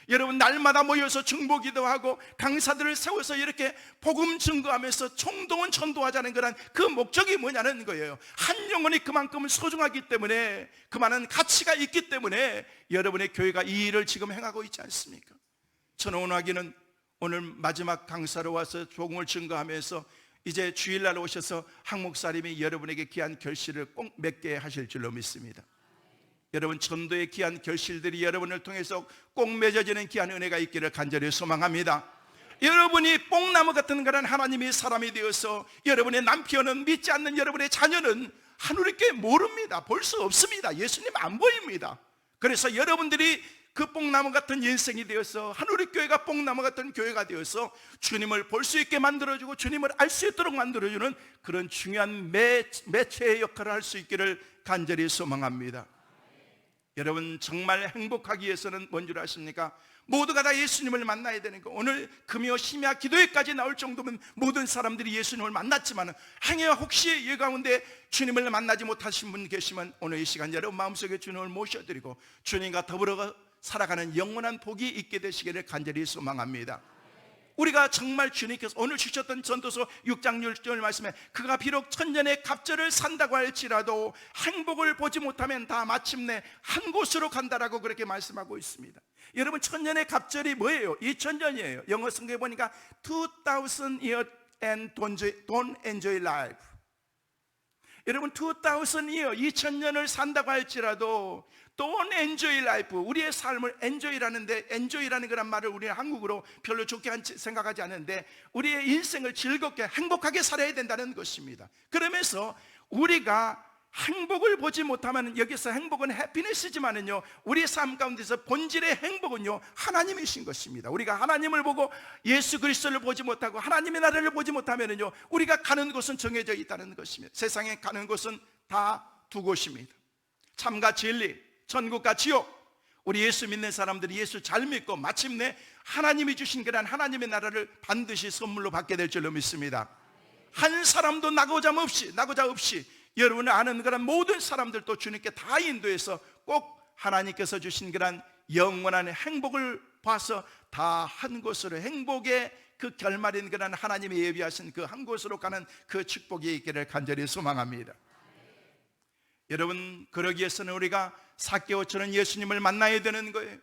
여러분, 날마다 모여서 중보기도 하고 강사들을 세워서 이렇게 복음 증거하면서 총동원 전도하자는 거란 그 목적이 뭐냐는 거예요. 한 영혼이 그만큼 소중하기 때문에, 그만한 가치가 있기 때문에 여러분의 교회가 이 일을 지금 행하고 있지 않습니까? 저는 원하기는 오늘 마지막 강사로 와서 복음을 증거하면서 이제 주일날 오셔서 한 목사님이 여러분에게 귀한 결실을 꼭 맺게 하실 줄로 믿습니다. 여러분, 전도의 귀한 결실들이 여러분을 통해서 꼭 맺어지는 귀한 은혜가 있기를 간절히 소망합니다. 여러분이 뽕나무 같은 그런 하나님의 사람이 되어서 여러분의 남편은, 믿지 않는 여러분의 자녀는 하늘의 교회 모릅니다. 볼 수 없습니다. 예수님 안 보입니다. 그래서 여러분들이 그 뽕나무 같은 인생이 되어서, 하늘의 교회가 뽕나무 같은 교회가 되어서 주님을 볼 수 있게 만들어주고 주님을 알 수 있도록 만들어주는 그런 중요한 매체의 역할을 할 수 있기를 간절히 소망합니다. 여러분, 정말 행복하기 위해서는 뭔 줄 아십니까? 모두가 다 예수님을 만나야 되는 거. 오늘 금요 심야 기도회까지 나올 정도면 모든 사람들이 예수님을 만났지만, 행여와 혹시 이 가운데 주님을 만나지 못하신 분 계시면 오늘 이 시간 여러분 마음속에 주님을 모셔드리고 주님과 더불어 살아가는 영원한 복이 있게 되시기를 간절히 소망합니다. 우리가 정말 주님께서 오늘 주셨던 전도서 6장 6절 말씀에, 그가 비록 천년의 갑절을 산다고 할지라도 행복을 보지 못하면 다 마침내 한 곳으로 간다라고 그렇게 말씀하고 있습니다. 여러분, 천년의 갑절이 뭐예요? 2000년이에요. 영어 성경에 보니까 2000 years and don't enjoy life. 여러분, 2000 years, 2000년을 산다고 할지라도 Don't enjoy life, 우리의 삶을 enjoy라는데, enjoy라는 그런 말을 우리는 한국어로 별로 좋게 생각하지 않는데, 우리의 인생을 즐겁게 행복하게 살아야 된다는 것입니다. 그러면서 우리가 행복을 보지 못하면, 여기서 행복은 해피니스지만은요, 우리의 삶 가운데서 본질의 행복은요 하나님이신 것입니다. 우리가 하나님을 보고 예수 그리스도를 보지 못하고 하나님의 나라를 보지 못하면은요, 우리가 가는 곳은 정해져 있다는 것입니다. 세상에 가는 곳은 다 두 곳입니다. 참과 진리, 천국과 지옥. 우리 예수 믿는 사람들이 예수 잘 믿고 마침내 하나님이 주신 그런 하나님의 나라를 반드시 선물로 받게 될 줄로 믿습니다. 한 사람도 나고자 없이 여러분을 아는 그런 모든 사람들도 주님께 다 인도해서 꼭 하나님께서 주신 그런 영원한 행복을 봐서 다 한 곳으로, 행복의 그 결말인 그런 하나님이 예비하신 그 한 곳으로 가는 그 축복이 있기를 간절히 소망합니다. 여러분, 그러기 위해서는 우리가 삭개오처럼 예수님을 만나야 되는 거예요.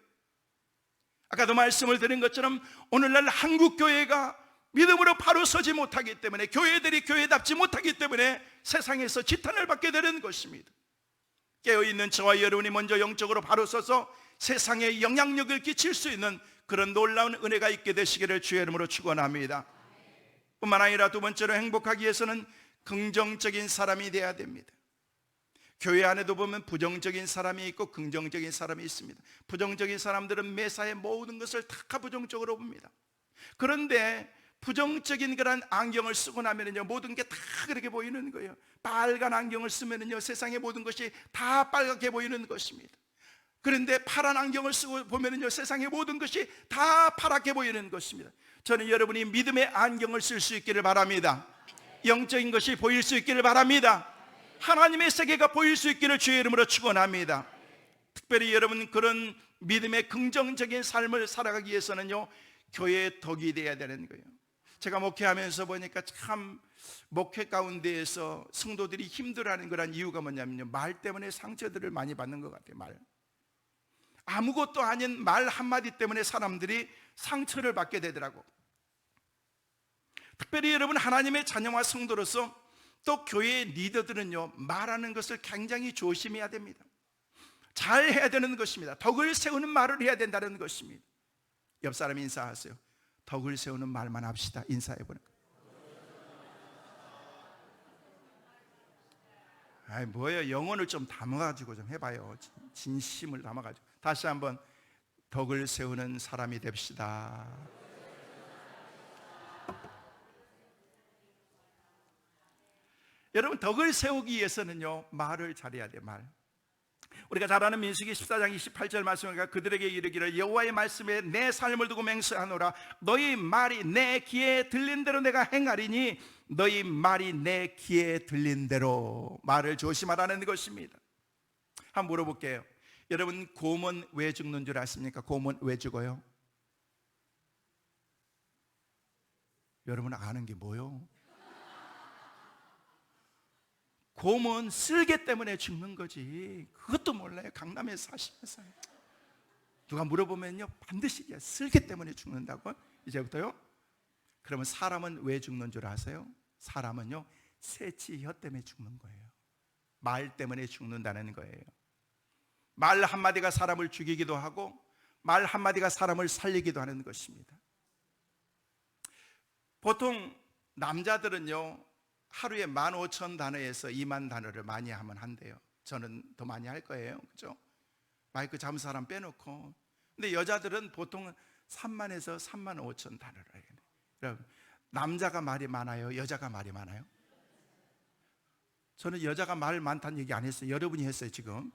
아까도 말씀을 드린 것처럼 오늘날 한국 교회가 믿음으로 바로 서지 못하기 때문에, 교회들이 교회답지 못하기 때문에 세상에서 지탄을 받게 되는 것입니다. 깨어있는 저와 여러분이 먼저 영적으로 바로 서서 세상에 영향력을 끼칠 수 있는 그런 놀라운 은혜가 있게 되시기를 주의 이름으로 축원합니다. 뿐만 아니라 두 번째로 행복하기 위해서는 긍정적인 사람이 되어야 됩니다. 교회 안에도 보면 부정적인 사람이 있고 긍정적인 사람이 있습니다. 부정적인 사람들은 매사에 모든 것을 다 부정적으로 봅니다. 그런데 부정적인 그런 안경을 쓰고 나면은요, 모든 게 다 그렇게 보이는 거예요. 빨간 안경을 쓰면은요, 세상의 모든 것이 다 빨갛게 보이는 것입니다. 그런데 파란 안경을 쓰고 보면은요, 세상의 모든 것이 다 파랗게 보이는 것입니다. 저는 여러분이 믿음의 안경을 쓸 수 있기를 바랍니다. 영적인 것이 보일 수 있기를 바랍니다. 하나님의 세계가 보일 수 있기를 주의 이름으로 축원합니다. 특별히 여러분, 그런 믿음의 긍정적인 삶을 살아가기 위해서는요, 교회의 덕이 되어야 되는 거예요. 제가 목회하면서 보니까 참 목회 가운데에서 성도들이 힘들어하는 그런 이유가 뭐냐면요, 말 때문에 상처들을 많이 받는 것 같아요. 말, 아무것도 아닌 말 한마디 때문에 사람들이 상처를 받게 되더라고. 특별히 여러분, 하나님의 자녀와 성도로서 또 교회의 리더들은요, 말하는 것을 굉장히 조심해야 됩니다. 잘 해야 되는 것입니다. 덕을 세우는 말을 해야 된다는 것입니다. 옆 사람 인사하세요. 덕을 세우는 말만 합시다. 인사해보는 거예요. 아이, 뭐예요? 영혼을 좀 담아가지고 좀 해봐요. 진심을 담아가지고. 다시 한번, 덕을 세우는 사람이 됩시다. 여러분, 덕을 세우기 위해서는요, 말을 잘해야 돼요. 말. 우리가 잘 아는 민수기 14장 28절 말씀을, 그들에게 이르기를 여호와의 말씀에 내 삶을 두고 맹세하노라. 너희 말이 내 귀에 들린 대로 내가 행하리니 너희 말이 내 귀에 들린 대로. 말을 조심하라는 것입니다. 한번 물어볼게요. 여러분, 곰은 왜 죽는 줄 아십니까? 곰은 왜 죽어요? 여러분 아는 게 뭐요? 곰은 쓸개 때문에 죽는 거지 그것도 몰라요. 강남에 사시면서 누가 물어보면요 반드시 얘기해요. 쓸개 때문에 죽는다고. 이제부터요. 그러면 사람은 왜 죽는 줄 아세요? 사람은요 새치 혀 때문에 죽는 거예요. 말 때문에 죽는다는 거예요. 말 한마디가 사람을 죽이기도 하고 말 한마디가 사람을 살리기도 하는 것입니다. 보통 남자들은요 하루에 15,000단어에서 2만 단어를 많이 하면 한대요. 저는 더 많이 할 거예요. 그죠? 마이크 잡은 사람 빼놓고. 근데 여자들은 보통 3만에서 3만 5천 단어를 해요. 여러분, 남자가 말이 많아요? 여자가 말이 많아요? 저는 여자가 말 많다는 얘기 안 했어요. 여러분이 했어요 지금.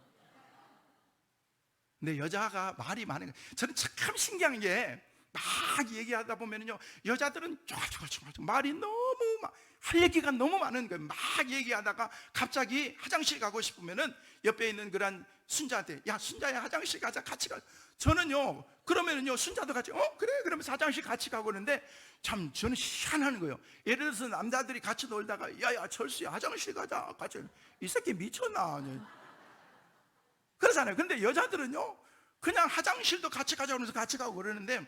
근데 여자가 말이 많은 거예요. 저는 참 신기한 게 막 얘기하다 보면요 여자들은 말이 너무 할 얘기가 너무 많은 거예요. 막 얘기하다가 갑자기 화장실 가고 싶으면은 옆에 있는 그런 순자한테 야 순자야 화장실 가자 같이 가. 저는요 그러면은요 순자도 같이 그래 그러면서 화장실 같이 가고 그러는데 참 저는 희한한 거예요. 예를 들어서 남자들이 같이 놀다가 야야 철수야 화장실 가자 같이. 이 새끼 미쳤나 그러잖아요. 근데 여자들은요 그냥 화장실도 같이 가자 그러면서 같이 가고 그러는데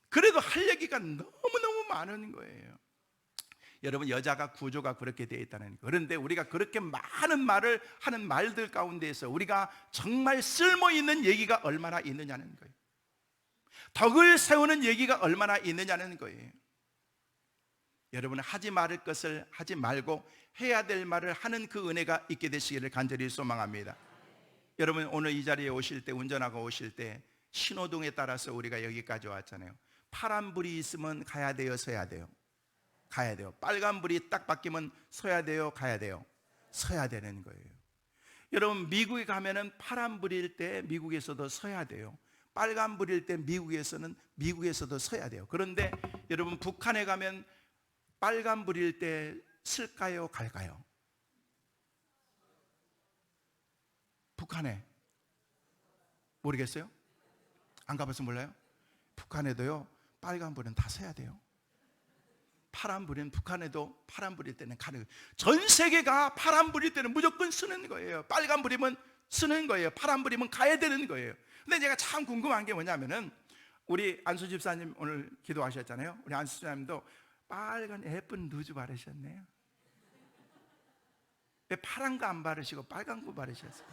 그래도 할 얘기가 너무너무 많은 거예요. 여러분 여자가 구조가 그렇게 되어 있다는 거예요. 그런데 우리가 그렇게 많은 말을 하는 말들 가운데에서 우리가 정말 쓸모있는 얘기가 얼마나 있느냐는 거예요. 덕을 세우는 얘기가 얼마나 있느냐는 거예요. 여러분은 하지 말을 것을 하지 말고 해야 될 말을 하는 그 은혜가 있게 되시기를 간절히 소망합니다. 여러분 오늘 이 자리에 오실 때 운전하고 오실 때 신호등에 따라서 우리가 여기까지 왔잖아요. 파란불이 있으면 가야 돼요 서야 돼요? 가야 돼요. 빨간불이 딱 바뀌면 서야 돼요 가야 돼요? 서야 되는 거예요. 여러분 미국에 가면은 파란불일 때 미국에서도 서야 돼요. 빨간불일 때 미국에서도 서야 돼요. 그런데 여러분 북한에 가면 빨간불일 때 쓸까요 갈까요? 북한에 모르겠어요? 안 가봐서 몰라요? 북한에도요 빨간불은 다 서야 돼요. 파란불은 북한에도 파란불일 때는 가는 거예요. 전 세계가 파란불일 때는 무조건 쓰는 거예요. 빨간불이면 쓰는 거예요. 파란불이면 가야 되는 거예요. 근데 제가 참 궁금한 게 뭐냐면은 우리 안수 집사님 오늘 기도하셨잖아요. 우리 안수 집사님도 빨간 예쁜 누즈 바르셨네요. 왜 파란 거 안 바르시고 빨간 거 바르셨어요?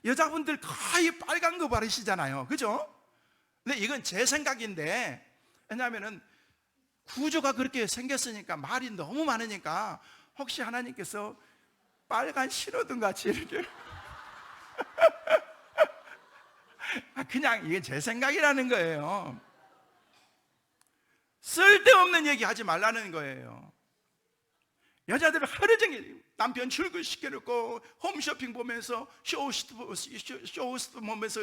여자분들 거의 빨간 거 바르시잖아요. 그죠? 근데 이건 제 생각인데 왜냐하면 구조가 그렇게 생겼으니까 말이 너무 많으니까 혹시 하나님께서 빨간 신호등 같이 이렇게 그냥 이게 제 생각이라는 거예요. 쓸데없는 얘기 하지 말라는 거예요. 여자들은 하루 종일 남편 출근시켜놓고 홈쇼핑 보면서 쇼호스트 보면서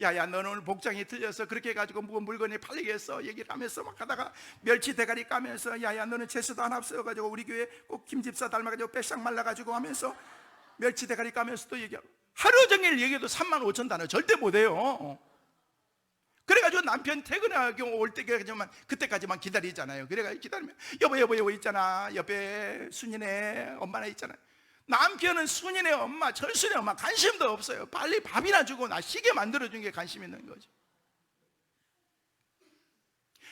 야야 너는 오늘 복장이 틀려서 그렇게 해가지고 물건이 팔리겠어 얘기를 하면서 막 하다가 멸치 대가리 까면서 야야 너는 재수도 안 앞서가지고 우리 교회 꼭 김집사 닮아가지고 빼싹 말라가지고 하면서 멸치 대가리 까면서 또 얘기하고 하루 종일 얘기해도 35,000단어 절대 못해요. 그래가지고 남편 퇴근하고 올 때까지만 그때까지만 기다리잖아요. 그래가지고 기다리면 여보 있잖아. 옆에 순이네 엄마나 있잖아. 남편은 순이네 엄마 철순이 엄마 관심도 없어요. 빨리 밥이나 주고 나 쉬게 만들어준 게 관심 있는 거죠.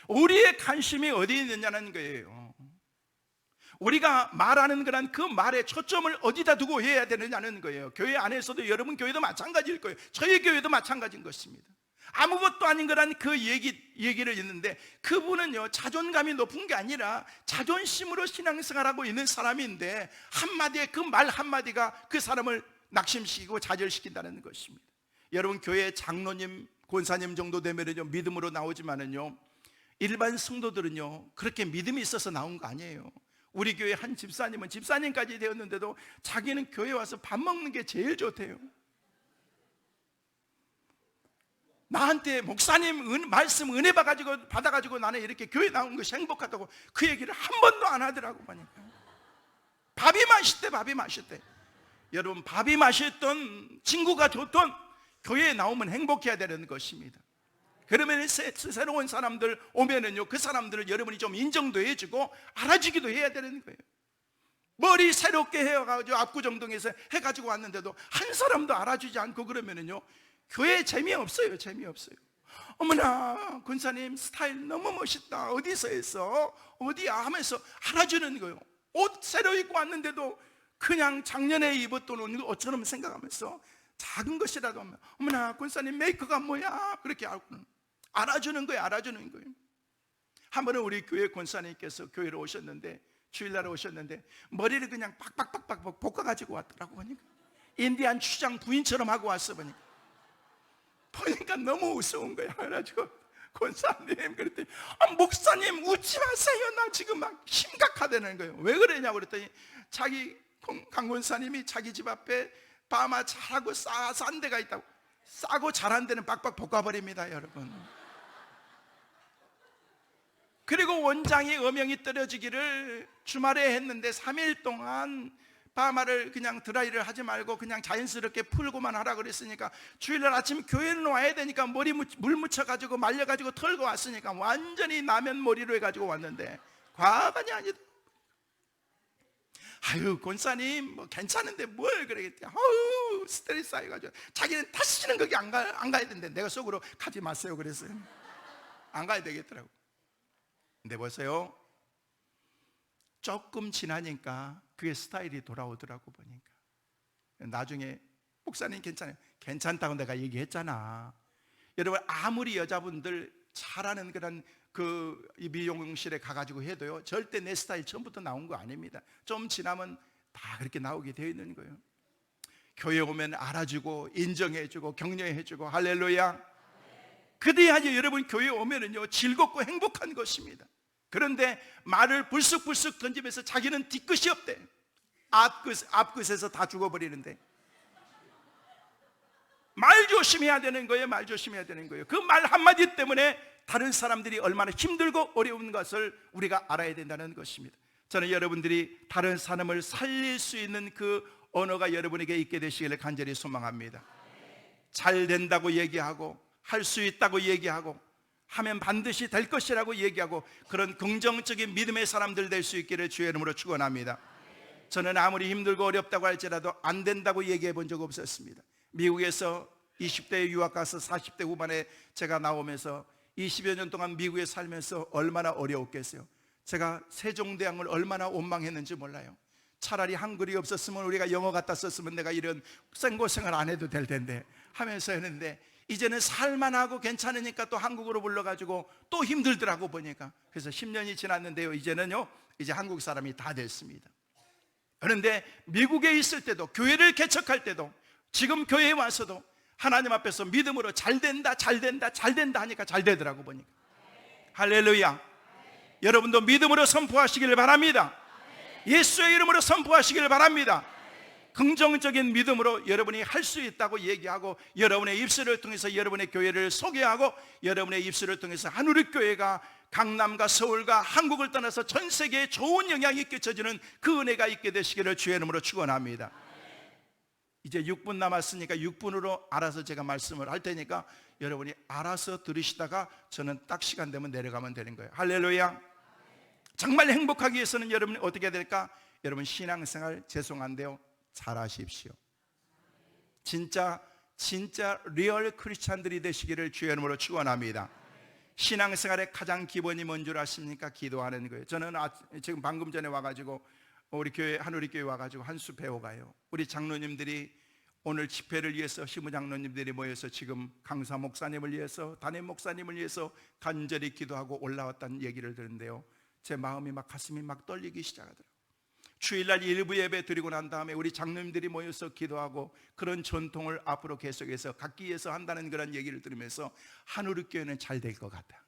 우리의 관심이 어디 있느냐는 거예요. 우리가 말하는 그런 그 말의 초점을 어디다 두고 해야 되느냐는 거예요. 교회 안에서도 여러분 교회도 마찬가지일 거예요. 저희 교회도 마찬가지인 것입니다. 아무것도 아닌 거란 그 얘기를 했는데 그분은요 자존감이 높은 게 아니라 자존심으로 신앙생활하고 있는 사람인데 한마디에 그 말 한마디가 그 사람을 낙심시키고 좌절시킨다는 것입니다. 여러분 교회 장로님 권사님 정도 되면은요 믿음으로 나오지만은요 일반 성도들은요 그렇게 믿음이 있어서 나온 거 아니에요. 우리 교회 한 집사님은 집사님까지 되었는데도 자기는 교회 와서 밥 먹는 게 제일 좋대요. 나한테 목사님 말씀 은혜 받아가지고 나는 이렇게 교회 나온 것이 행복하다고 그 얘기를 한 번도 안 하더라고 보니까. 밥이 맛있대. 여러분 밥이 맛있던 친구가 좋던 교회에 나오면 행복해야 되는 것입니다. 그러면 새로운 사람들 오면은요, 그 사람들을 여러분이 좀 인정도 해주고 알아주기도 해야 되는 거예요. 머리 새롭게 해가지고 압구정동에서 해가지고 왔는데도 한 사람도 알아주지 않고 그러면은요, 교회 재미없어요. 재미없어요. 어머나 권사님 스타일 너무 멋있다, 어디서 했어? 어디야? 하면서 알아주는 거예요. 옷 새로 입고 왔는데도 그냥 작년에 입었던 옷처럼 생각하면서 작은 것이라도 하면 어머나 권사님 메이크가 뭐야? 그렇게 알아주는 거예요. 알아주는 거예요. 한 번은 우리 교회 권사님께서 교회로 오셨는데, 주일날에 오셨는데 머리를 그냥 빡빡빡빡 볶아가지고 왔더라고. 보니까 인디안 추장 부인처럼 하고 왔어. 보니까 너무 우스운 거야. 그래가지고 권사님 그랬더니 목사님 웃지 마세요, 나 지금 막 심각하다는 거예요. 왜 그러냐고 그랬더니 자기 강 권사님이 자기 집 앞에 파마 잘하고 싼 데가 있다고, 싸고 잘한 데는 빡빡 볶아버립니다, 여러분. 그리고 원장이 어명이 떨어지기를 주말에 했는데 3일 동안 파마를 그냥 드라이를 하지 말고 그냥 자연스럽게 풀고만 하라 그랬으니까 주일날 아침 교회는 와야 되니까 머리 물 묻혀가지고 말려가지고 털고 왔으니까 완전히 라면 머리로 해가지고 왔는데 과반이 아니다. 아유 권사님 뭐 괜찮은데 뭘 그러겠대. 아유 스트레스 쌓여가지고 자기는 다시는 거기 안 가야 되는데 내가 속으로 가지 마세요 그랬어요. 안 가야 되겠더라고. 근데 보세요, 조금 지나니까 그게 스타일이 돌아오더라고. 보니까 나중에 목사님 괜찮아요. 괜찮다고 내가 얘기했잖아. 여러분 아무리 여자분들 잘하는 그런 그 미용실에 가가지고 해도요, 절대 내 스타일 처음부터 나온 거 아닙니다. 좀 지나면 다 그렇게 나오게 되어 있는 거예요. 교회 오면 알아주고 인정해주고 격려해주고 할렐루야. 그래야지 여러분 교회 오면은요 즐겁고 행복한 것입니다. 그런데 말을 불쑥불쑥 던지면서 자기는 뒤끝이 없대. 앞끝에서 다 죽어버리는데 말 조심해야 되는 거예요. 말 조심해야 되는 거예요. 그 말 한마디 때문에 다른 사람들이 얼마나 힘들고 어려운 것을 우리가 알아야 된다는 것입니다. 저는 여러분들이 다른 사람을 살릴 수 있는 그 언어가 여러분에게 있게 되시기를 간절히 소망합니다. 잘 된다고 얘기하고 할 수 있다고 얘기하고 하면 반드시 될 것이라고 얘기하고 그런 긍정적인 믿음의 사람들 될 수 있기를 주의 이름으로 축원합니다. 저는 아무리 힘들고 어렵다고 할지라도 안 된다고 얘기해 본 적 없었습니다. 미국에서 20대에 유학 가서 40대 후반에 제가 나오면서 20여 년 동안 미국에 살면서 얼마나 어려웠겠어요. 제가 세종대왕을 얼마나 원망했는지 몰라요. 차라리 한글이 없었으면 우리가 영어 갖다 썼으면 내가 이런 생고생을 안 해도 될 텐데 하면서 했는데 이제는 살만하고 괜찮으니까 또 한국으로 불러가지고 또 힘들더라고 보니까. 그래서 10년이 지났는데요, 이제는요 이제 한국 사람이 다 됐습니다. 그런데 미국에 있을 때도 교회를 개척할 때도 지금 교회에 와서도 하나님 앞에서 믿음으로 잘 된다 하니까 잘 되더라고 보니까. 할렐루야. 여러분도 믿음으로 선포하시기를 바랍니다. 예수의 이름으로 선포하시기를 바랍니다. 긍정적인 믿음으로 여러분이 할 수 있다고 얘기하고 여러분의 입술을 통해서 여러분의 교회를 소개하고 여러분의 입술을 통해서 한우리교회가 강남과 서울과 한국을 떠나서 전 세계에 좋은 영향이 끼쳐지는 그 은혜가 있게 되시기를 주의 이름으로 축원합니다. 이제 6분 남았으니까 6분으로 알아서 제가 말씀을 할 테니까 여러분이 알아서 들으시다가 저는 딱 시간 되면 내려가면 되는 거예요. 할렐루야. 정말 행복하기 위해서는 여러분이 어떻게 해야 될까? 여러분 신앙생활 죄송한데요 잘하십시오. 진짜 리얼 크리스찬들이 되시기를 주의 이름으로 축원합니다. 신앙생활의 가장 기본이 뭔 줄 아십니까? 기도하는 거예요. 저는 지금 방금 전에 와가지고 우리 교회 한우리교회 와가지고 한 수 배워가요. 우리 장로님들이 오늘 집회를 위해서 시무장로님들이 모여서 지금 강사 목사님을 위해서 담임 목사님을 위해서 간절히 기도하고 올라왔다는 얘기를 들은데요, 제 마음이 막 가슴이 막 떨리기 시작하더라고요. 주일날 일부 예배 드리고 난 다음에 우리 장로님들이 모여서 기도하고 그런 전통을 앞으로 계속해서 갖기 위해서 한다는 그런 얘기를 들으면서 한우리교회는 잘 될 것 같다.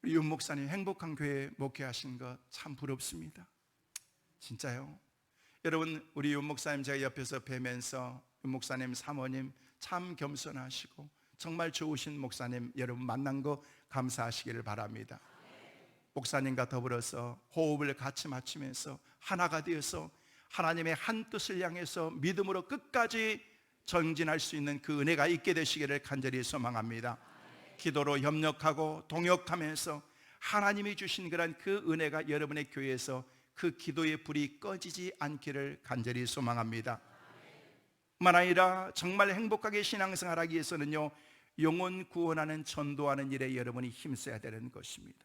우리 윤 목사님 행복한 교회 목회하신 거 참 부럽습니다. 진짜요. 여러분 우리 윤 목사님 제가 옆에서 뵈면서 윤 목사님 사모님 참 겸손하시고 정말 좋으신 목사님 여러분 만난 거 감사하시기를 바랍니다. 목사님과 더불어서 호흡을 같이 맞추면서 하나가 되어서 하나님의 한 뜻을 향해서 믿음으로 끝까지 전진할 수 있는 그 은혜가 있게 되시기를 간절히 소망합니다. 기도로 협력하고 동역하면서 하나님이 주신 그런 그 은혜가 여러분의 교회에서 그 기도의 불이 꺼지지 않기를 간절히 소망합니다. 뿐만 아니라 정말 행복하게 신앙생활하기 위해서는요, 영혼 구원하는 전도하는 일에 여러분이 힘써야 되는 것입니다.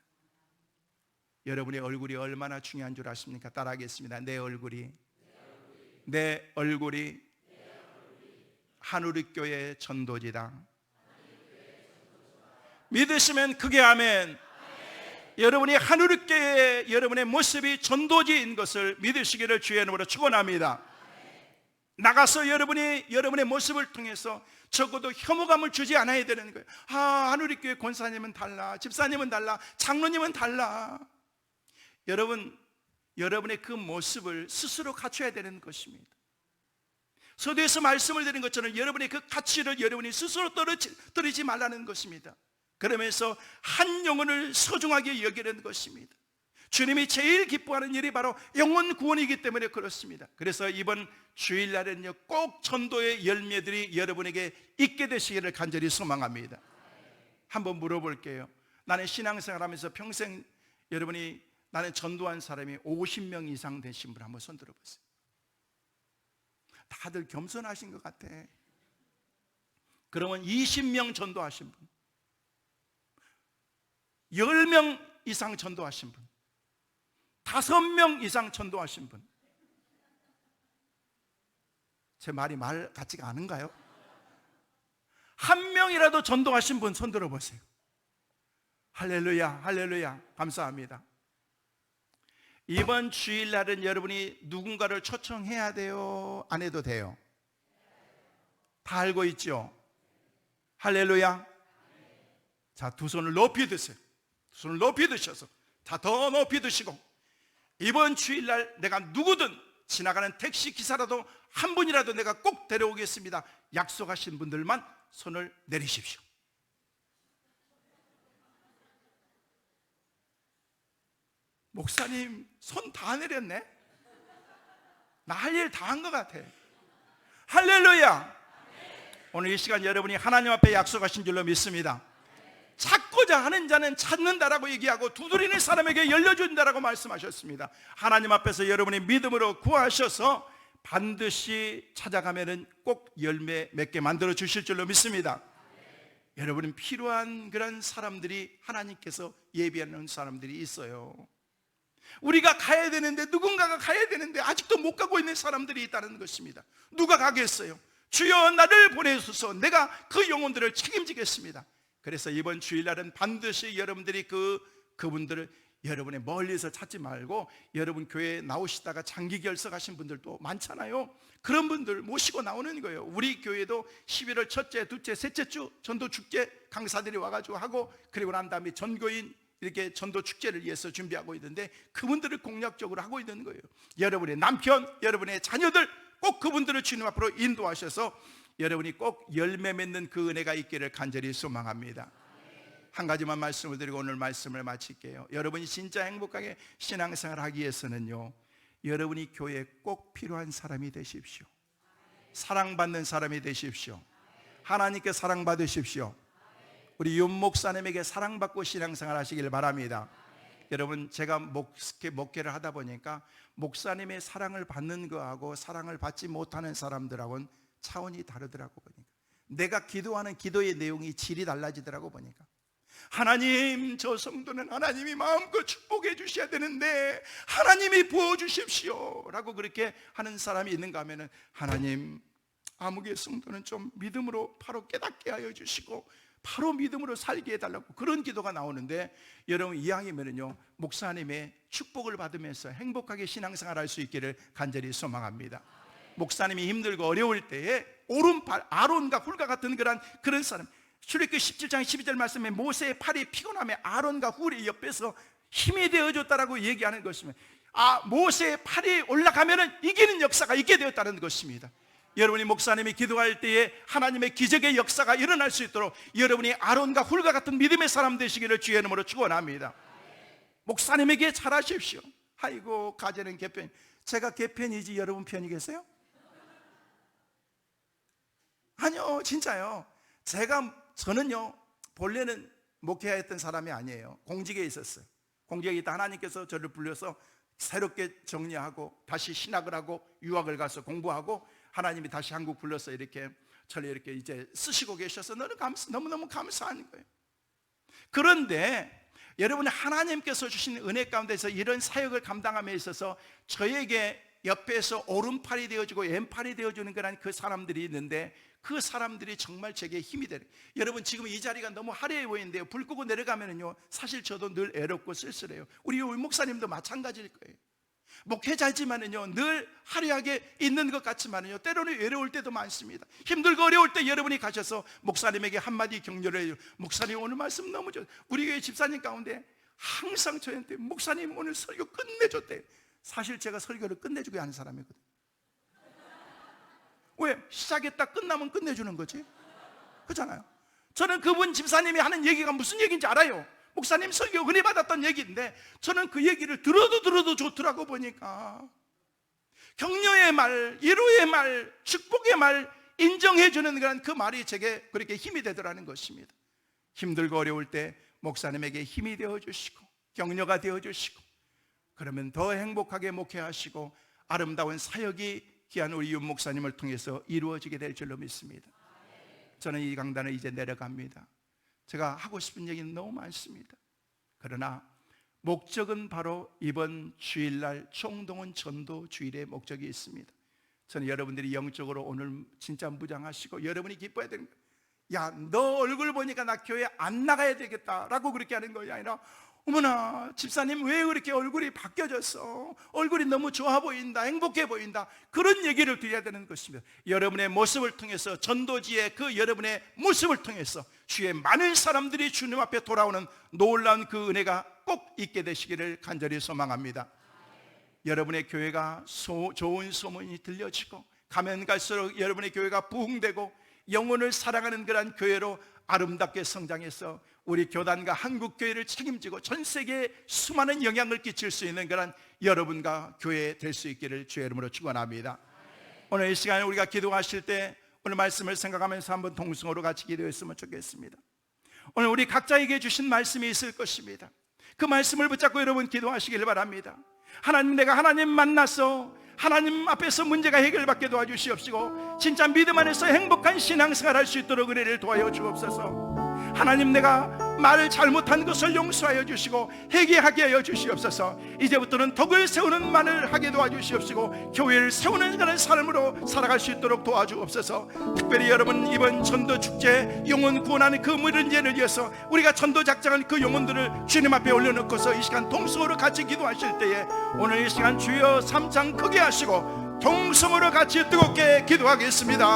여러분의 얼굴이 얼마나 중요한 줄 아십니까? 따라하겠습니다. 내 얼굴이 하누리교회 전도지다. 믿으시면 크게 아멘. 여러분이 하누리교회 여러분의 모습이 전도지인 것을 믿으시기를 주의 이름으로 축원합니다. 나가서 여러분의 모습을 통해서 적어도 혐오감을 주지 않아야 되는 거예요. 하누리교회 권사님은 달라, 집사님은 달라, 장로님은 달라. 여러분의 그 모습을 스스로 갖춰야 되는 것입니다. 서두에서 말씀을 드린 것처럼 여러분의 그 가치를 여러분이 스스로 떨어지지 말라는 것입니다. 그러면서 한 영혼을 소중하게 여기는 것입니다. 주님이 제일 기뻐하는 일이 바로 영혼 구원이기 때문에 그렇습니다. 그래서 이번 주일날에는요, 꼭 전도의 열매들이 여러분에게 있게 되시기를 간절히 소망합니다. 한번 물어볼게요. 나는 신앙생활하면서 평생 여러분이 나는 전도한 사람이 50명 이상 되신 분 한번 손 들어보세요. 다들 겸손하신 것 같아. 그러면 20명 전도하신 분, 10명 이상 전도하신 분, 5명 이상 전도하신 분. 제 말이 말 같지가 않은가요? 한 명이라도 전도하신 분 손 들어보세요. 할렐루야, 할렐루야. 감사합니다. 이번 주일날은 여러분이 누군가를 초청해야 돼요? 안 해도 돼요? 다 알고 있죠? 할렐루야. 자, 두 손을 높이 드세요. 두 손을 높이 드셔서 더 높이 드시고, 이번 주일날 내가 누구든 지나가는 택시 기사라도 한 분이라도 내가 꼭 데려오겠습니다. 약속하신 분들만 손을 내리십시오. 목사님 손 다 내렸네? 나 할 일 다 한 것 같아. 할렐루야. 오늘 이 시간 여러분이 하나님 앞에 약속하신 줄로 믿습니다. 찾고자 하는 자는 찾는다라고 얘기하고 두드리는 사람에게 열려준다라고 말씀하셨습니다. 하나님 앞에서 여러분이 믿음으로 구하셔서 반드시 찾아가면은 꼭 열매 맺게 만들어 주실 줄로 믿습니다. 여러분은 필요한 그런 사람들이 하나님께서 예비하는 사람들이 있어요. 우리가 가야 되는데, 누군가가 가야 되는데 아직도 못 가고 있는 사람들이 있다는 것입니다. 누가 가겠어요? 주여 나를 보내소서. 내가 그 영혼들을 책임지겠습니다. 그래서 이번 주일날은 반드시 여러분들이 그분들을 여러분의 멀리서 찾지 말고, 여러분 교회에 나오시다가 장기 결석하신 분들도 많잖아요. 그런 분들 모시고 나오는 거예요. 우리 교회도 11월 첫째, 둘째, 셋째 주 전도 축제 강사들이 와가지고 하고, 그리고 난 다음에 전교인 이렇게 전도 축제를 위해서 준비하고 있는데, 그분들을 공략적으로 하고 있는 거예요. 여러분의 남편, 여러분의 자녀들 꼭 그분들을 주님 앞으로 인도하셔서 여러분이 꼭 열매 맺는 그 은혜가 있기를 간절히 소망합니다. 한 가지만 말씀을 드리고 오늘 말씀을 마칠게요. 여러분이 진짜 행복하게 신앙생활을 하기 위해서는요, 여러분이 교회에 꼭 필요한 사람이 되십시오. 사랑받는 사람이 되십시오. 하나님께 사랑받으십시오. 우리 윤 목사님에게 사랑받고 신앙생활 하시길 바랍니다. 여러분, 제가 목회를 하다 보니까 목사님의 사랑을 받는 거하고 사랑을 받지 못하는 사람들하고는 차원이 다르더라고 보니까. 내가 기도하는 기도의 내용이 질이 달라지더라고 보니까. 하나님, 저 성도는 하나님이 마음껏 축복해 주셔야 되는데 하나님이 부어주십시오 라고 그렇게 하는 사람이 있는가 하면은, 하나님, 아무개 성도는 좀 믿음으로 바로 깨닫게 하여 주시고 바로 믿음으로 살게 해달라고, 그런 기도가 나오는데, 여러분 이왕이면은요, 목사님의 축복을 받으면서 행복하게 신앙생활 할 수 있기를 간절히 소망합니다. 목사님이 힘들고 어려울 때에 오른팔 아론과 훌과 같은 그런 사람, 출애굽기 17장 12절 말씀에 모세의 팔이 피곤하며 아론과 훌의 옆에서 힘이 되어줬다라고 얘기하는 것입니다. 모세의 팔이 올라가면은 이기는 역사가 있게 되었다는 것입니다. 여러분이 목사님이 기도할 때에 하나님의 기적의 역사가 일어날 수 있도록 여러분이 아론과 훌과 같은 믿음의 사람 되시기를 주의 이름으로 축원합니다. 목사님에게 잘하십시오. 아이고, 가재는 개편. 제가 개편이지 여러분 편이 계세요? 아니요, 진짜요. 저는요 본래는 목회했던 사람이 아니에요. 공직에 있었어요. 공직에 있다 하나님께서 저를 불러서 새롭게 정리하고 다시 신학을 하고 유학을 가서 공부하고 하나님이 다시 한국 불러서 이렇게 저를 이렇게 이제 쓰시고 계셔서 너무너무 감사한 거예요. 그런데 여러분, 하나님께서 주신 은혜 가운데서 이런 사역을 감당함에 있어서 저에게 옆에서 오른팔이 되어주고 왼팔이 되어주는 그런 그 사람들이 있는데, 그 사람들이 정말 제게 힘이 되는. 여러분, 지금 이 자리가 너무 화려해 보이는데요, 불 끄고 내려가면은요 사실 저도 늘 애롭고 쓸쓸해요. 우리 목사님도 마찬가지일 거예요. 목회자지만은요 늘 화려하게 있는 것 같지만은요 때로는 외로울 때도 많습니다. 힘들고 어려울 때 여러분이 가셔서 목사님에게 한마디 격려를 해요. 목사님 오늘 말씀 너무 좋아요. 우리 교회 집사님 가운데 항상 저한테 목사님 오늘 설교 끝내줬대. 사실 제가 설교를 끝내주게 하는 사람이거든요. 왜? 시작했다 끝나면 끝내주는 거지. 그렇잖아요. 저는 그분 집사님이 하는 얘기가 무슨 얘기인지 알아요. 목사님 설교 은혜 받았던 얘기인데 저는 그 얘기를 들어도 좋더라고. 보니까 격려의 말, 위로의 말, 축복의 말, 인정해주는 그런 그 말이 제게 그렇게 힘이 되더라는 것입니다. 힘들고 어려울 때 목사님에게 힘이 되어주시고 격려가 되어주시고, 그러면 더 행복하게 목회하시고 아름다운 사역이 귀한 우리 윤 목사님을 통해서 이루어지게 될 줄로 믿습니다. 저는 이 강단을 이제 내려갑니다. 제가 하고 싶은 얘기는 너무 많습니다. 그러나 목적은 바로 이번 주일날 총동원 전도 주일의 목적이 있습니다. 저는 여러분들이 영적으로 오늘 진짜 무장하시고 여러분이 기뻐해야 되는 거예요. 야, 너 얼굴 보니까 나 교회 안 나가야 되겠다라고 그렇게 하는 것이 아니라, 어머나 집사님 왜 그렇게 얼굴이 바뀌어졌어? 얼굴이 너무 좋아 보인다, 행복해 보인다, 그런 얘기를 드려야 되는 것입니다. 여러분의 모습을 통해서, 전도지의 그 여러분의 모습을 통해서 주의 많은 사람들이 주님 앞에 돌아오는 놀라운 그 은혜가 꼭 있게 되시기를 간절히 소망합니다. 여러분의 교회가 좋은 소문이 들려지고 가면 갈수록 여러분의 교회가 부흥되고 영혼을 사랑하는 그런 교회로 아름답게 성장해서 우리 교단과 한국교회를 책임지고 전 세계에 수많은 영향을 끼칠 수 있는 그런 여러분과 교회 될 수 있기를 주의 이름으로 축원합니다. 오늘 이 시간에 우리가 기도하실 때 오늘 말씀을 생각하면서 한번 동성으로 같이 기도했으면 좋겠습니다. 오늘 우리 각자에게 주신 말씀이 있을 것입니다. 그 말씀을 붙잡고 여러분 기도하시길 바랍니다. 하나님, 내가 하나님 만나서 하나님 앞에서 문제가 해결받게 도와주시옵시고 진짜 믿음 안에서 행복한 신앙생활 할 수 있도록 은혜를 도와여 주옵소서. 하나님, 내가 말을 잘못한 것을 용서하여 주시고 회개하게 하여 주시옵소서. 이제부터는 덕을 세우는 말을 하게 도와주시옵시고 교회를 세우는 그런 삶으로 살아갈 수 있도록 도와주옵소서. 특별히 여러분, 이번 전도축제 영혼 구원하는 그 문제를 위해서 우리가 전도 작정한 그 영혼들을 주님 앞에 올려놓고서 이 시간 동성으로 같이 기도하실 때에 오늘 이 시간 주여 3장 크게 하시고 동성으로 같이 뜨겁게 기도하겠습니다.